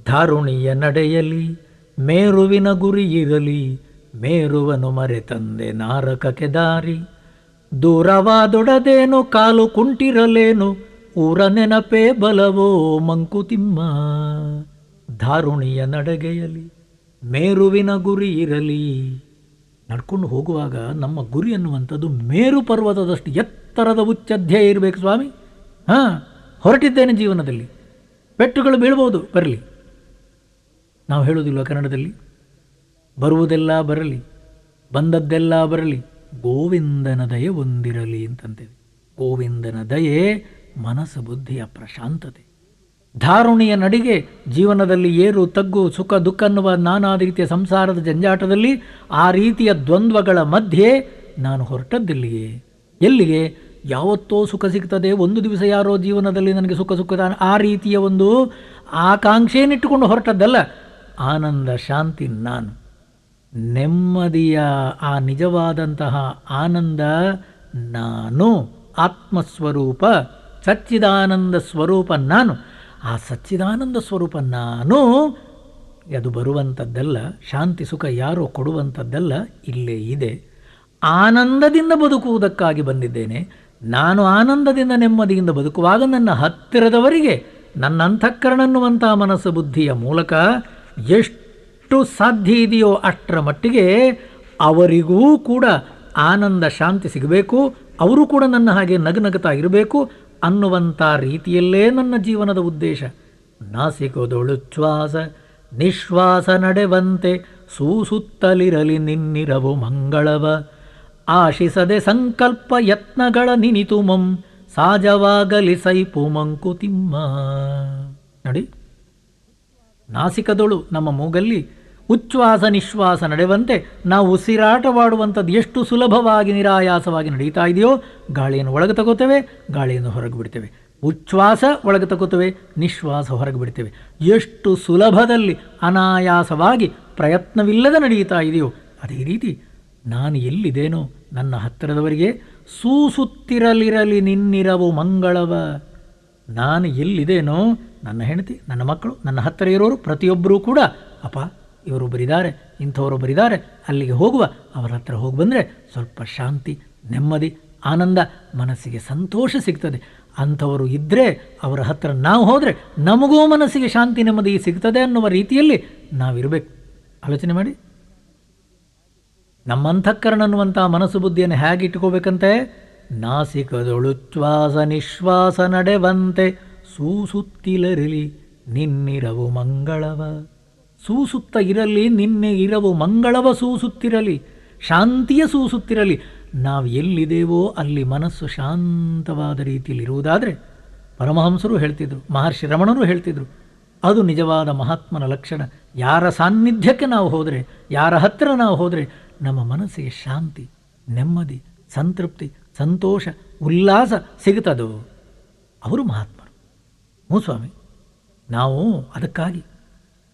ಧಾರುಣಿಯ ನಡೆಯಲಿ ಮೇರುವಿನ ಗುರಿ ಇರಲಿ, ಮೇರುವನು ಮರೆತಂದೆ ನಾರಕಕ್ಕೆ ದಾರಿ. ದೂರವಾದೊಡದೇನು ಕಾಲು ಕುಂಟಿರಲೇನು, ಊರ ನೆನಪೇ ಬಲವೋ ಮಂಕುತಿಮ್ಮ. ಧಾರುಣಿಯ ನಡೆಗೆಯಲಿ ಮೇರುವಿನ ಗುರಿ ಇರಲಿ. ನಡ್ಕೊಂಡು ಹೋಗುವಾಗ ನಮ್ಮ ಗುರಿ ಅನ್ನುವಂಥದ್ದು ಮೇರು ಪರ್ವತದಷ್ಟು ಎತ್ತರದ ಉಚ್ಚಧ್ಯಯ ಇರಬೇಕು ಸ್ವಾಮಿ. ಹೊರಟಿದ್ದೇನೆ ಜೀವನದಲ್ಲಿ, ಪೆಟ್ಟುಗಳು ಬೀಳ್ಬೋದು, ಬರಲಿ. ನಾವು ಹೇಳೋದಿಲ್ವ ಕನ್ನಡದಲ್ಲಿ, ಬರುವುದೆಲ್ಲ ಬರಲಿ, ಬಂದದ್ದೆಲ್ಲ ಬರಲಿ, ಗೋವಿಂದನ ದಯೆ ಒಂದಿರಲಿ ಅಂತಂತೇವೆ. ಗೋವಿಂದನ ದಯೆ ಮನಸ್ಸು ಬುದ್ಧಿಯ ಪ್ರಶಾಂತತೆ. ಧಾರುಣಿಯ ನಡಿಗೆ ಜೀವನದಲ್ಲಿ ಏರು ತಗ್ಗು, ಸುಖ ದುಃಖ ಅನ್ನುವ ನಾನಾ ರೀತಿಯ ಸಂಸಾರದ ಜಂಜಾಟದಲ್ಲಿ ಆ ರೀತಿಯ ದ್ವಂದ್ವಗಳ ಮಧ್ಯೆ ನಾನು ಹೊರಟದ್ದಿಲ್ಲಿಗೆ. ಎಲ್ಲಿಗೆ? ಯಾವತ್ತೋ ಸುಖ ಸಿಗ್ತದೆ, ಒಂದು ದಿವಸ ಯಾರೋ ಜೀವನದಲ್ಲಿ ನನಗೆ ಸುಖ ಆ ರೀತಿಯ ಒಂದು ಆಕಾಂಕ್ಷೆಯನ್ನಿಟ್ಟುಕೊಂಡು ಹೊರಟದ್ದಲ್ಲ. ಆನಂದ ಶಾಂತಿ ನಾನು, ನೆಮ್ಮದಿಯ ಆ ನಿಜವಾದಂತಹ ಆನಂದ ನಾನು, ಆತ್ಮಸ್ವರೂಪ ಸಚ್ಚಿದಾನಂದ ಸ್ವರೂಪ ನಾನು. ಆ ಸಚ್ಚಿದಾನಂದ ಸ್ವರೂಪ ನಾನು, ಅದು ಬರುವಂಥದ್ದಲ್ಲ, ಶಾಂತಿ ಸುಖ ಯಾರೋ ಕೊಡುವಂಥದ್ದಲ್ಲ, ಇಲ್ಲೇ ಇದೆ. ಆನಂದದಿಂದ ಬದುಕುವುದಕ್ಕಾಗಿ ಬಂದಿದ್ದೇನೆ. ನಾನು ಆನಂದದಿಂದ ನೆಮ್ಮದಿಯಿಂದ ಬದುಕುವಾಗ ನನ್ನ ಹತ್ತಿರದವರಿಗೆ ನನ್ನ ಅಂತಃಕರಣ ಅನ್ನುವಂಥ ಮನಸ್ಸು ಬುದ್ಧಿಯ ಮೂಲಕ ಎಷ್ಟು ಸಾಧ್ಯ ಇದೆಯೋ ಅಷ್ಟರ ಮಟ್ಟಿಗೆ ಅವರಿಗೂ ಕೂಡ ಆನಂದ ಶಾಂತಿ ಸಿಗಬೇಕು, ಅವರು ಕೂಡ ನನ್ನ ಹಾಗೆ ನಗುನಗುತ್ತಾ ಇರಬೇಕು ಅನ್ನುವಂಥ ರೀತಿಯಲ್ಲೇ ನನ್ನ ಜೀವನದ ಉದ್ದೇಶ. ನಾಸಿಕೋದೊಳುಚ್ಛ್ವಾಸ ನಿಶ್ವಾಸ ನಡೆವಂತೆ ಸೂಸುತ್ತಲಿರಲಿ ನಿನ್ನಿರವು ಮಂಗಳವ. ಆಶಿಸದೆ ಸಂಕಲ್ಪ ಯತ್ನಗಳ ನಿನಿತು ಮಂ ಸಾಜವಾಗಲಿ ಸೈಪು ಮಂಕುತಿಮ್ಮ. ನೋಡಿ, ನಾಸಿಕದೊಳು ನಮ್ಮ ಮೂಗಲ್ಲಿ ಉಚ್ಛ್ವಾಸ ನಿಶ್ವಾಸ ನಡೆಯುವಂತೆ ನಾವು ಉಸಿರಾಟವಾಡುವಂಥದ್ದು ಎಷ್ಟು ಸುಲಭವಾಗಿ ನಿರಾಯಾಸವಾಗಿ ನಡೀತಾ ಇದೆಯೋ, ಗಾಳಿಯನ್ನು ಒಳಗೆ ತಗೋತೇವೆ, ಗಾಳಿಯನ್ನು ಹೊರಗೆ ಬಿಡ್ತೇವೆ, ಉಚ್ಛ್ವಾಸ ಒಳಗೆ ತಗೋತೇವೆ, ನಿಶ್ವಾಸ ಹೊರಗೆ ಬಿಡ್ತೇವೆ. ಎಷ್ಟು ಸುಲಭದಲ್ಲಿ ಅನಾಯಾಸವಾಗಿ ಪ್ರಯತ್ನವಿಲ್ಲದೆ ನಡೀತಾ ಇದೆಯೋ, ಅದೇ ರೀತಿ ನಾನು ಎಲ್ಲಿದ್ದೇನೋ ನನ್ನ ಹತ್ತಿರದವರಿಗೆ ಸೂಸುತ್ತಿರಲಿರಲಿ ನಿನ್ನಿರವು ಮಂಗಳವ. ನಾನು ಎಲ್ಲಿದ್ದೇನೋ ನನ್ನ ಹೆಂಡತಿ, ನನ್ನ ಮಕ್ಕಳು, ನನ್ನ ಹತ್ತಿರ ಇರೋರು ಪ್ರತಿಯೊಬ್ಬರೂ ಕೂಡ ಅಪ್ಪ ಇವರೊಬ್ಬರಿದ್ದಾರೆ, ಇಂಥವರೊಬ್ಬರಿದ್ದಾರೆ, ಅಲ್ಲಿಗೆ ಹೋಗುವ, ಅವರ ಹತ್ರ ಹೋಗಿ ಬಂದರೆ ಸ್ವಲ್ಪ ಶಾಂತಿ, ನೆಮ್ಮದಿ, ಆನಂದ, ಮನಸ್ಸಿಗೆ ಸಂತೋಷ ಸಿಗ್ತದೆ. ಅಂಥವರು ಇದ್ದರೆ ಅವರ ಹತ್ರ ನಾವು ಹೋದರೆ ನಮಗೂ ಮನಸ್ಸಿಗೆ ಶಾಂತಿ ನೆಮ್ಮದಿ ಸಿಗ್ತದೆ ಅನ್ನುವ ರೀತಿಯಲ್ಲಿ ನಾವಿರಬೇಕು. ಆಲೋಚನೆ ಮಾಡಿ. ನಮ್ಮ ಅಂತಃಕರಣ ಅನ್ನುವಂಥ ಮನಸ್ಸು ಬುದ್ಧಿಯನ್ನು ಹೇಗೆ ಇಟ್ಕೋಬೇಕಂತೆ? ನಾಸಿಕದೊಳುಚ್ಛ್ವಾಸ ನಿಶ್ವಾಸ ನಡೆವಂತೆ ಸೂಸುತ್ತಿಲರಿಲಿ ನಿನ್ನಿರವು ಮಂಗಳವ. ಸೂಸುತ್ತ ಇರಲಿ ನಿನ್ನೆ ಇರವು ಮಂಗಳವ, ಸೂಸುತ್ತಿರಲಿ ಶಾಂತಿಯ ಸೂಸುತ್ತಿರಲಿ. ನಾವು ಎಲ್ಲಿದ್ದೇವೋ ಅಲ್ಲಿ ಮನಸ್ಸು ಶಾಂತವಾದ ರೀತಿಯಲ್ಲಿ ಇರುವುದಾದರೆ, ಪರಮಹಂಸರು ಹೇಳ್ತಿದ್ರು, ಮಹರ್ಷಿ ರಮಣರು ಹೇಳ್ತಿದ್ರು, ಅದು ನಿಜವಾದ ಮಹಾತ್ಮನ ಲಕ್ಷಣ. ಯಾರ ಸಾನ್ನಿಧ್ಯಕ್ಕೆ ನಾವು ಹೋದರೆ, ಯಾರ ಹತ್ತಿರ ನಾವು ಹೋದರೆ ನಮ್ಮ ಮನಸ್ಸಿಗೆ ಶಾಂತಿ, ನೆಮ್ಮದಿ, ಸಂತೃಪ್ತಿ, ಸಂತೋಷ, ಉಲ್ಲಾಸ ಸಿಗುತ್ತದೋ ಅವರು ಮಹಾತ್ಮರು. ಸ್ವಾಮಿ, ನಾವು ಅದಕ್ಕಾಗಿ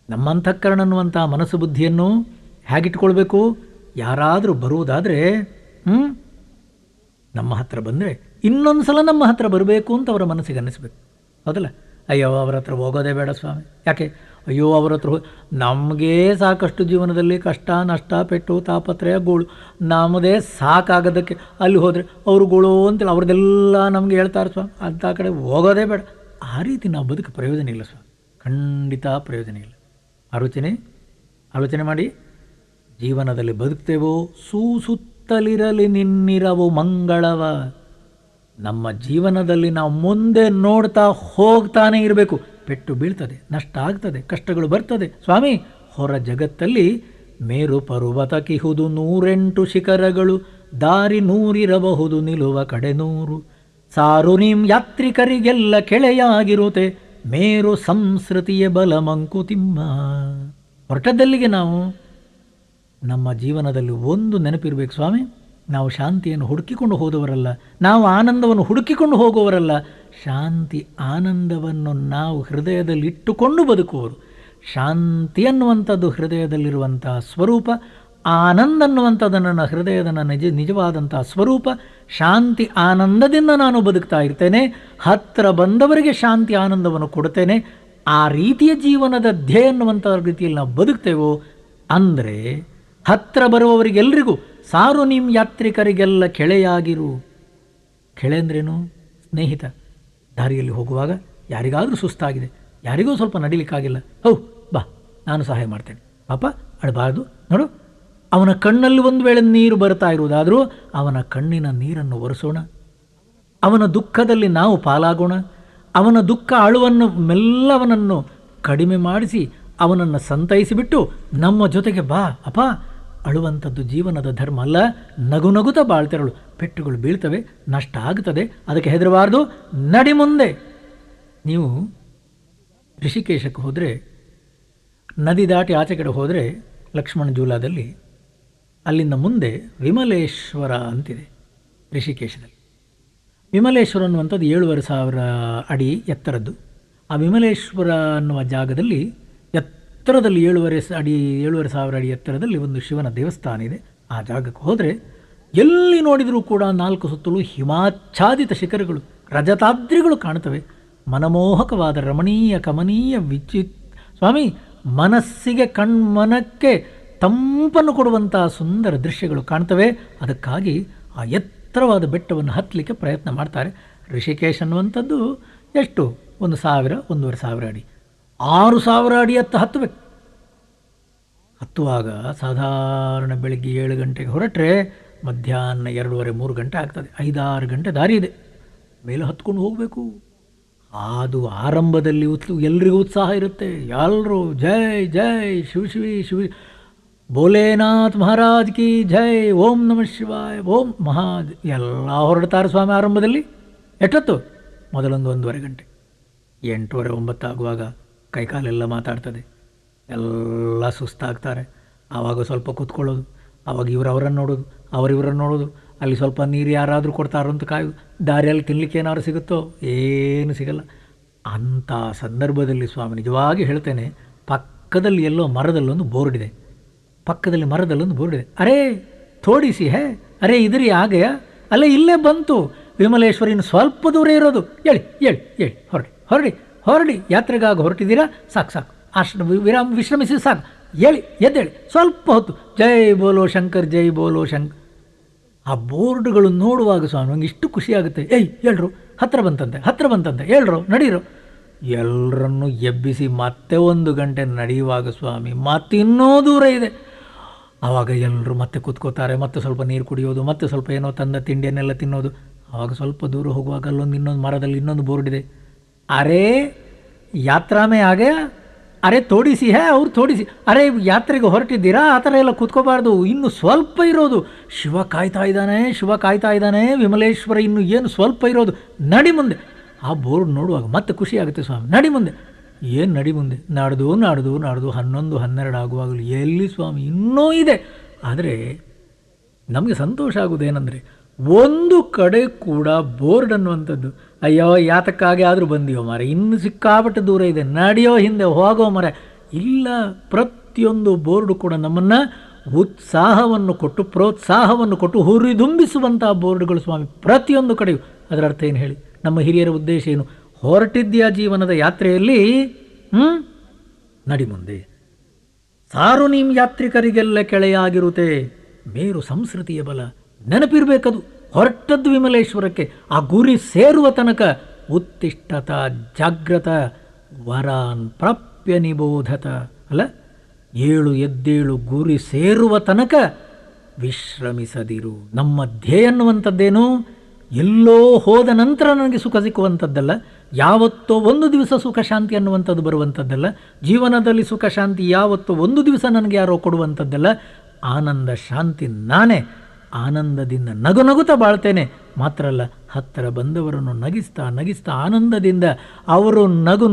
ನಮ್ಮ ಅಂತಃಕರಣ ಅನ್ನುವಂಥ ಮನಸ್ಸು ಬುದ್ಧಿಯನ್ನು ಹೇಗಿಟ್ಕೊಳ್ಬೇಕು? ಯಾರಾದರೂ ಬರುವುದಾದರೆ ನಮ್ಮ ಹತ್ರ ಬಂದರೆ ಇನ್ನೊಂದು ಸಲ ನಮ್ಮ ಹತ್ರ ಬರಬೇಕು ಅಂತ ಅವರ ಮನಸ್ಸಿಗೆ ಅನ್ನಿಸ್ಬೇಕು. ಹೌದಲ್ಲ? ಅಯ್ಯೋ ಅವರ ಹತ್ರ ಹೋಗೋದೇ ಬೇಡ ಸ್ವಾಮಿ. ಯಾಕೆ? ಅಯ್ಯೋ ಅವರ ಹತ್ರ ನಮಗೇ ಸಾಕಷ್ಟು ಜೀವನದಲ್ಲಿ ಕಷ್ಟ, ನಷ್ಟ, ಪೆಟ್ಟು, ತಾಪತ್ರಯ, ಗೋಳು, ನಮ್ಮದೇ ಸಾಕಾಗೋದಕ್ಕೆ ಅಲ್ಲಿ ಹೋದರೆ ಅವರು ಗೋಳು ಅಂತೇಳಿ ಅವ್ರದ್ದೆಲ್ಲ ನಮಗೆ ಹೇಳ್ತಾರೆ ಸ್ವಾಮಿ. ಅಂಥ ಕಡೆ ಹೋಗೋದೇ ಬೇಡ. ಆ ರೀತಿ ನಾವು ಬದುಕು ಪ್ರಯೋಜನ ಇಲ್ಲ ಸ್ವಾಮಿ, ಖಂಡಿತ ಪ್ರಯೋಜನ ಇಲ್ಲ. ಆಲೋಚನೆ ಮಾಡಿ. ಜೀವನದಲ್ಲಿ ಬದುಕ್ತೇವೋ ಸೂಸುತ್ತಲಿರಲಿ ನಿನ್ನಿರವು ಮಂಗಳವ. ನಮ್ಮ ಜೀವನದಲ್ಲಿ ನಾವು ಮುಂದೆ ನೋಡ್ತಾ ಹೋಗ್ತಾನೆ ಇರಬೇಕು. ಪೆಟ್ಟು ಬೀಳ್ತದೆ, ನಷ್ಟ ಆಗ್ತದೆ, ಕಷ್ಟಗಳು ಬರ್ತದೆ ಸ್ವಾಮಿ. ಹೊರ ಜಗತ್ತಲ್ಲಿ ಮೇರು ಪರ್ವತ ಕಿಹುದು 108 ಶಿಖರಗಳು, ದಾರಿ 100 ನಿಲುವ ಕಡೆ 100. ಸಾರು ನಿಮ್ ಯಾತ್ರಿಕರಿಗೆಲ್ಲ ಕೆಳೆಯಾಗಿರುತ್ತೆ, ಮೇರು ಸಂಸ್ಕೃತಿಯ ಬಲ ಮಂಕುತಿಮ್ಮ. ಹೊರಟದ್ದಲ್ಲಿಗೆ ನಾವು ನಮ್ಮ ಜೀವನದಲ್ಲಿ ಒಂದು ನೆನಪಿರಬೇಕು ಸ್ವಾಮಿ, ನಾವು ಶಾಂತಿಯನ್ನು ಹುಡುಕಿಕೊಂಡು ಹೋದವರಲ್ಲ, ನಾವು ಆನಂದವನ್ನು ಹುಡುಕಿಕೊಂಡು ಹೋಗುವವರಲ್ಲ. ಶಾಂತಿ ಆನಂದವನ್ನು ನಾವು ಹೃದಯದಲ್ಲಿ ಇಟ್ಟುಕೊಂಡು ಬದುಕುವರು. ಶಾಂತಿ ಅನ್ನುವಂಥದ್ದು ಹೃದಯದಲ್ಲಿರುವಂಥ ಸ್ವರೂಪ, ಆನಂದ ಅನ್ನುವಂಥದ್ದು ನನ್ನ ಹೃದಯದ ನಿಜವಾದಂಥ ಸ್ವರೂಪ. ಶಾಂತಿ ಆನಂದದಿಂದ ನಾನು ಬದುಕ್ತಾ ಇರ್ತೇನೆ, ಹತ್ತಿರ ಬಂದವರಿಗೆ ಶಾಂತಿ ಆನಂದವನ್ನು ಕೊಡ್ತೇನೆ. ಆ ರೀತಿಯ ಜೀವನದ ಧ್ಯೇಯ ಅನ್ನುವಂಥ ರೀತಿಯಲ್ಲಿ ನಾವು ಬದುಕ್ತೇವೋ ಅಂದರೆ ಹತ್ತಿರ ಬರುವವರಿಗೆಲ್ಲರಿಗೂ ಸಾರು ನಿಮ್ಮ ಯಾತ್ರಿಕರಿಗೆಲ್ಲ ಕೆಳೆಯಾಗಿರು. ಕೆಳೆ ಅಂದ್ರೇನು? ಸ್ನೇಹಿತ. ದಾರಿಯಲ್ಲಿ ಹೋಗುವಾಗ ಯಾರಿಗಾದರೂ ಸುಸ್ತಾಗಿದೆ, ಯಾರಿಗೂ ಸ್ವಲ್ಪ ನಡಿಲಿಕ್ಕಾಗಿಲ್ಲ, ಬಾ ನಾನು ಸಹಾಯ ಮಾಡ್ತೇನೆ, ಪಾಪ ಅಳಬಾರ್ದು ನೋಡು. ಅವನ ಕಣ್ಣಲ್ಲಿ ಒಂದು ವೇಳೆ ನೀರು ಬರ್ತಾ ಇರುವುದಾದರೂ ಅವನ ಕಣ್ಣಿನ ನೀರನ್ನು ಒರೆಸೋಣ. ಅವನ ದುಃಖದಲ್ಲಿ ನಾವು ಪಾಲಾಗೋಣ. ಅವನ ದುಃಖ ಅಳುವನ್ನು ಮೆಲ್ಲವನನ್ನು ಕಡಿಮೆ ಮಾಡಿಸಿ ಅವನನ್ನು ಸಂತೈಸಿಬಿಟ್ಟು ನಮ್ಮ ಜೊತೆಗೆ ಬಾ ಅಪ್ಪ. ಅಳುವಂಥದ್ದು ಜೀವನದ ಧರ್ಮ ಅಲ್ಲ. ನಗು ನಗುತ್ತಾ ಬಾಳ್ತಿರಳು. ಪೆಟ್ಟುಗಳು ಬೀಳ್ತವೆ, ನಷ್ಟ ಆಗ್ತದೆ, ಅದಕ್ಕೆ ಹೆದರಬಾರ್ದು, ನಡಿ ಮುಂದೆ. ನೀವು ಋಷಿಕೇಶಕ್ಕೆ ಹೋದರೆ, ನದಿ ದಾಟಿ ಆಚೆ ಕಡೆ ಹೋದರೆ ಲಕ್ಷ್ಮಣ ಜೂಲಾದಲ್ಲಿ ಅಲ್ಲಿಂದ ಮುಂದೆ ವಿಮಲೇಶ್ವರ ಅಂತಿದೆ ಋಷಿಕೇಶದಲ್ಲಿ. ವಿಮಲೇಶ್ವರ ಅನ್ನುವಂಥದ್ದು 7,500 ಅಡಿ ಎತ್ತರದ್ದು. ಆ ವಿಮಲೇಶ್ವರ ಅನ್ನುವ ಜಾಗದಲ್ಲಿ ಎತ್ತರದಲ್ಲಿ 7,500 ಅಡಿ ಎತ್ತರದಲ್ಲಿ ಒಂದು ಶಿವನ ದೇವಸ್ಥಾನ ಇದೆ. ಆ ಜಾಗಕ್ಕೆ ಹೋದರೆ ಎಲ್ಲಿ ನೋಡಿದರೂ ಕೂಡ 4 ಸುತ್ತಲೂ ಹಿಮಾಚ್ಛಾದಿತ ಶಿಖರಗಳು, ರಜತಾದ್ರಿಗಳು ಕಾಣ್ತವೆ. ಮನಮೋಹಕವಾದ ರಮಣೀಯ ಕಮನೀಯ ಸ್ವಾಮಿ, ಮನಸ್ಸಿಗೆ ಕಣ್ಮನಕ್ಕೆ ತಂಪನ್ನು ಕೊಡುವಂಥ ಸುಂದರ ದೃಶ್ಯಗಳು ಕಾಣ್ತವೆ. ಅದಕ್ಕಾಗಿ ಆ ಎತ್ತರವಾದ ಬೆಟ್ಟವನ್ನು ಹತ್ತಲಿಕ್ಕೆ ಪ್ರಯತ್ನ ಮಾಡ್ತಾರೆ. ಋಷಿಕೇಶ್ ಅನ್ನುವಂಥದ್ದು ಎಷ್ಟು? 1,000, 1,500 ಅಡಿ, 6,000 ಅಡಿ ಹತ್ತಬೇಕು. ಹತ್ತುವಾಗ ಸಾಧಾರಣ ಬೆಳಗ್ಗೆ 7 ಗಂಟೆಗೆ ಹೊರಟ್ರೆ ಮಧ್ಯಾಹ್ನ 2:30, 3 ಗಂಟೆ ಆಗ್ತದೆ. 5-6 ಗಂಟೆ ದಾರಿ ಇದೆ. ಮೇಲೆ ಹತ್ಕೊಂಡು ಹೋಗಬೇಕು. ಅದು ಆರಂಭದಲ್ಲಿ ಎಲ್ರಿಗೂ ಉತ್ಸಾಹ ಇರುತ್ತೆ. ಎಲ್ಲರೂ ಜೈ ಜೈ ಶಿವ ಶಿವಿ ಶಿವಿ, ಭೋಲೇನಾಥ್ ಮಹಾರಾಜ್ ಕಿ ಜೈ, ಓಂ ನಮಃ ಶಿವಾಯ, ಓಂ ಎಲ್ಲ ಹೊರಡ್ತಾರೆ ಸ್ವಾಮಿ. ಆರಂಭದಲ್ಲಿ ಎಷ್ಟೊತ್ತು? ಮೊದಲೊಂದು 1:30 ಗಂಟೆ. 8:30, 9 ಆಗುವಾಗ ಕೈಕಾಲೆಲ್ಲ ಮಾತಾಡ್ತದೆ, ಎಲ್ಲ ಸುಸ್ತಾಗ್ತಾರೆ. ಆವಾಗ ಸ್ವಲ್ಪ ಕೂತ್ಕೊಳ್ಳೋದು, ಆವಾಗ ಅವರನ್ನು ನೋಡೋದು, ಇವರನ್ನು ನೋಡೋದು, ಅಲ್ಲಿ ಸ್ವಲ್ಪ ನೀರು ಯಾರಾದರೂ ಕೊಡ್ತಾರೋ ಅಂತ ಕಾಯೋದು, ದಾರಿಯಲ್ಲಿ ತಿನ್ನಲಿಕ್ಕೆ ಏನಾದ್ರು ಸಿಗುತ್ತೋ? ಏನು ಸಿಗಲ್ಲ. ಅಂಥ ಸಂದರ್ಭದಲ್ಲಿ ಸ್ವಾಮಿ ನಿಜವಾಗಿ ಹೇಳ್ತೇನೆ, ಪಕ್ಕದಲ್ಲಿ ಎಲ್ಲೋ ಮರದಲ್ಲೊಂದು ಬೋರ್ಡ್ ಇದೆ. ಅರೇ ಥೋಡಿಸಿ ಹೇ, ಅರೇ ಇದ್ರಿ ಆಗಯ, ಅಲ್ಲೇ ಇಲ್ಲೇ ಬಂತು ವಿಮಲೇಶ್ವರಿನ ಸ್ವಲ್ಪ ದೂರ ಇರೋದು. ಹೇಳಿ ಹೊರಡಿ ಯಾತ್ರೆಗಾಗಿ ಹೊರಟಿದ್ದೀರಾ? ಸಾಕು ವಿಶ್ರಮಿಸಿ ಸಾಕು, ಎದ್ದೇಳಿ ಸ್ವಲ್ಪ ಹೊತ್ತು. ಜೈ ಬೋಲೋ ಶಂಕರ್, ಜೈ ಬೋಲೋ ಶಂಕರ್. ಆ ಬೋರ್ಡ್ಗಳು ನೋಡುವಾಗ ಸ್ವಾಮಿ ನಂಗೆ ಇಷ್ಟು ಖುಷಿಯಾಗುತ್ತೆ. ಹೇಳ್ರು ಹತ್ತಿರ ಬಂತಂತೆ, ಹೇಳ್ರು ನಡೀರು. ಎಲ್ಲರನ್ನೂ ಎಬ್ಬಿಸಿ ಮತ್ತೆ 1 ಗಂಟೆ ನಡೆಯುವಾಗ ಸ್ವಾಮಿ ಮತ್ತಿನ್ನೂ ದೂರ ಇದೆ. ಆವಾಗ ಎಲ್ಲರೂ ಮತ್ತೆ ಕೂತ್ಕೋತಾರೆ, ಮತ್ತೆ ಸ್ವಲ್ಪ ನೀರು ಕುಡಿಯೋದು, ಮತ್ತೆ ಸ್ವಲ್ಪ ಏನೋ ತಂದ ತಿಂಡಿಯನ್ನೆಲ್ಲ ತಿನ್ನೋದು. ಆವಾಗ ಸ್ವಲ್ಪ ದೂರ ಹೋಗುವಾಗ ಅಲ್ಲೊಂದು ಇನ್ನೊಂದು ಮರದಲ್ಲಿ ಇನ್ನೊಂದು ಬೋರ್ಡ್ ಇದೆ, ಅರೇ ಯಾತ್ರಾ ಮೇ ಆಗೆ ಅರೆ ತೋಡಿಸಿ ಅವ್ರು ತೋಡಿಸಿ, ಅರೆ ಯಾತ್ರೆಗೆ ಹೊರಟಿದ್ದೀರಾ, ಆ ಥರ ಎಲ್ಲ ಕೂತ್ಕೋಬಾರ್ದು, ಇನ್ನು ಸ್ವಲ್ಪ ಇರೋದು, ಶಿವ ಕಾಯ್ತಾ ಇದ್ದಾನೆ, ಶಿವ ಕಾಯ್ತಾ ಇದ್ದಾನೆ, ವಿಮಲೇಶ್ವರ ಇನ್ನು ಏನು ಸ್ವಲ್ಪ ಇರೋದು, ನಡಿ ಮುಂದೆ. ಆ ಬೋರ್ಡ್ ನೋಡುವಾಗ ಮತ್ತೆ ಖುಷಿ ಆಗುತ್ತೆ ಸ್ವಾಮಿ, ನಡಿ ಮುಂದೆ. ಏನು ನಡಿ ಮುಂದೆ, ನಾಡ್ದು 11, 12 ಆಗುವಾಗಲೂ ಎಲ್ಲಿ ಸ್ವಾಮಿ ಇನ್ನೂ ಇದೆ. ಆದರೆ ನಮಗೆ ಸಂತೋಷ ಆಗೋದೇನೆಂದರೆ ಒಂದು ಕಡೆ ಕೂಡ ಬೋರ್ಡ್ ಅನ್ನುವಂಥದ್ದು, ಅಯ್ಯೋ ಯಾತಕ್ಕಾಗಿ ಆದರೂ ಬಂದಿಯೋ ಮರ, ಇನ್ನು ಸಿಕ್ಕಾಪಟ್ಟೆ ದೂರ ಇದೆ, ನಡೆಯೋ ಹಿಂದೆ ಹೋಗೋ ಮರ ಇಲ್ಲ. ಪ್ರತಿಯೊಂದು ಬೋರ್ಡು ಕೂಡ ನಮ್ಮನ್ನು ಉತ್ಸಾಹವನ್ನು ಕೊಟ್ಟು ಪ್ರೋತ್ಸಾಹವನ್ನು ಕೊಟ್ಟು ಹುರಿದುಂಬಿಸುವಂಥ ಬೋರ್ಡ್ಗಳು ಸ್ವಾಮಿ ಪ್ರತಿಯೊಂದು ಕಡೆಯೂ. ಅದರ ಅರ್ಥ ಏನು ಹೇಳಿ, ನಮ್ಮ ಹಿರಿಯರ ಉದ್ದೇಶ ಏನು, ಹೊರಟಿದ್ಯಾ ಜೀವನದ ಯಾತ್ರೆಯಲ್ಲಿ ನಡಿ ಮುಂದೆ, ಸಾರು ನಿಮ್ಮ ಯಾತ್ರಿಕರಿಗೆಲ್ಲ ಕೆಳೆಯಾಗಿರುತ್ತೆ, ಮೇರು ಸಂಸ್ಕೃತಿಯ ಬಲ ನೆನಪಿರಬೇಕದು. ಹೊರಟದ್ದು ವಿಮಲೇಶ್ವರಕ್ಕೆ, ಆ ಗುರಿ ಸೇರುವ ತನಕ ಉತ್ತಿಷ್ಠತ ಜಾಗ್ರತ ವರಾನ್ ಪ್ರಾಪ್ಯ ನಿಬೋಧತ ಅಲ್ಲ, ಎದ್ದೇಳು ಗುರಿ ಸೇರುವ ತನಕ ವಿಶ್ರಮಿಸದಿರು. ನಮ್ಮ ಧ್ಯೇಯ ಅನ್ನುವಂಥದ್ದೇನು, ಎಲ್ಲೋ ಹೋದ ನಂತರ ನನಗೆ ಸುಖ ಸಿಕ್ಕುವಂಥದ್ದಲ್ಲ, ಯಾವತ್ತೋ ಒಂದು ದಿವಸ ಸುಖ ಶಾಂತಿ ಅನ್ನುವಂಥದ್ದು ಬರುವಂಥದ್ದಲ್ಲ, ಜೀವನದಲ್ಲಿ ಸುಖ ಶಾಂತಿ ಯಾವತ್ತೋ ಒಂದು ದಿವಸ ನನಗೆ ಯಾರೋ ಕೊಡುವಂಥದ್ದಲ್ಲ. ಆನಂದ ಶಾಂತಿ ನಾನೇ, ಆನಂದದಿಂದ ನಗುತ್ತಾ ಬಾಳ್ತೇನೆ. ಮಾತ್ರ ಅಲ್ಲ, ಹತ್ತಿರ ಬಂದವರನ್ನು ನಗಿಸ್ತಾ ಆನಂದದಿಂದ ಅವರು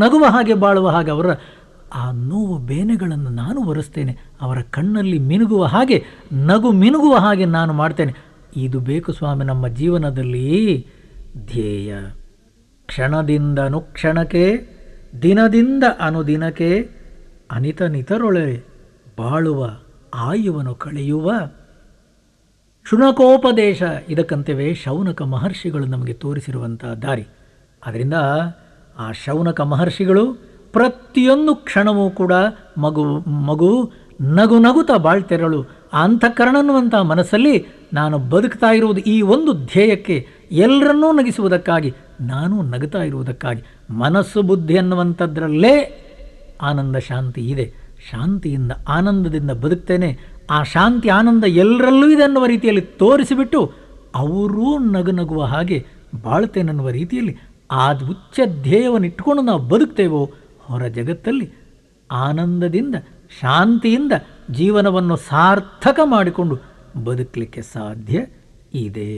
ನಗುವ ಹಾಗೆ ಬಾಳುವ ಹಾಗೆ, ಅವರ ಆ ನೋವು ಬೇನೆಗಳನ್ನು ನಾನು ಒರೆಸ್ತೇನೆ, ಅವರ ಕಣ್ಣಲ್ಲಿ ಮಿನುಗುವ ಹಾಗೆ ಮಿನುಗುವ ಹಾಗೆ ನಾನು ಮಾಡ್ತೇನೆ. ಇದು ಬೇಕು ಸ್ವಾಮಿ ನಮ್ಮ ಜೀವನದಲ್ಲಿ ಧ್ಯೇಯ. ಕ್ಷಣದಿಂದ ಅನುಕ್ಷಣಕ್ಕೆ, ದಿನದಿಂದ ಅನುದಿನಕ್ಕೆ, ಅನಿತರೊಳೆ ಬಾಳುವ ಆಯುವನ್ನು ಕಳೆಯುವ ಶುನಕೋಪದೇಶ. ಇದಕ್ಕಂತೇವೆ ಶೌನಕ ಮಹರ್ಷಿಗಳು ನಮಗೆ ತೋರಿಸಿರುವಂಥ ದಾರಿ. ಆದ್ದರಿಂದ ಆ ಶೌನಕ ಮಹರ್ಷಿಗಳು ಪ್ರತಿಯೊಂದು ಕ್ಷಣವೂ ಕೂಡ ಮಗು ನಗುತ್ತಾ ಬಾಳ್ತೆರಳು. ಆ ಅಂತಃಕರಣ ಅನ್ನುವಂಥ ಮನಸ್ಸಲ್ಲಿ ನಾನು ಬದುಕ್ತಾ ಇರುವುದು ಈ ಒಂದು ಧ್ಯೇಯಕ್ಕೆ, ಎಲ್ಲರನ್ನೂ ನಗಿಸುವುದಕ್ಕಾಗಿ, ನಾನು ನಗುತ್ತಾ ಇರುವುದಕ್ಕಾಗಿ. ಮನಸ್ಸು ಬುದ್ಧಿ ಅನ್ನುವಂಥದ್ರಲ್ಲೇ ಆನಂದ ಶಾಂತಿ ಇದೆ. ಶಾಂತಿಯಿಂದ ಆನಂದದಿಂದ ಬದುಕ್ತೇನೆ, ಆ ಶಾಂತಿ ಆನಂದ ಎಲ್ಲರಲ್ಲೂ ಇದೆ ಅನ್ನುವ ರೀತಿಯಲ್ಲಿ ತೋರಿಸಿಬಿಟ್ಟು ಅವರೂ ನಗುವ ಹಾಗೆ ಬಾಳ್ತೇನೆನ್ನುವ ರೀತಿಯಲ್ಲಿ ಆ ಉಚ್ಚ ಧ್ಯೇಯವನ್ನು ಇಟ್ಕೊಂಡು ನಾವು ಬದುಕ್ತೇವೋ, ಹೊರ ಜಗತ್ತಲ್ಲಿ ಆನಂದದಿಂದ ಶಾಂತಿಯಿಂದ ಜೀವನವನ್ನು ಸಾರ್ಥಕ ಮಾಡಿಕೊಂಡು ಬದುಕಲಿಕ್ಕೆ ಸಾಧ್ಯ ಇದೆ.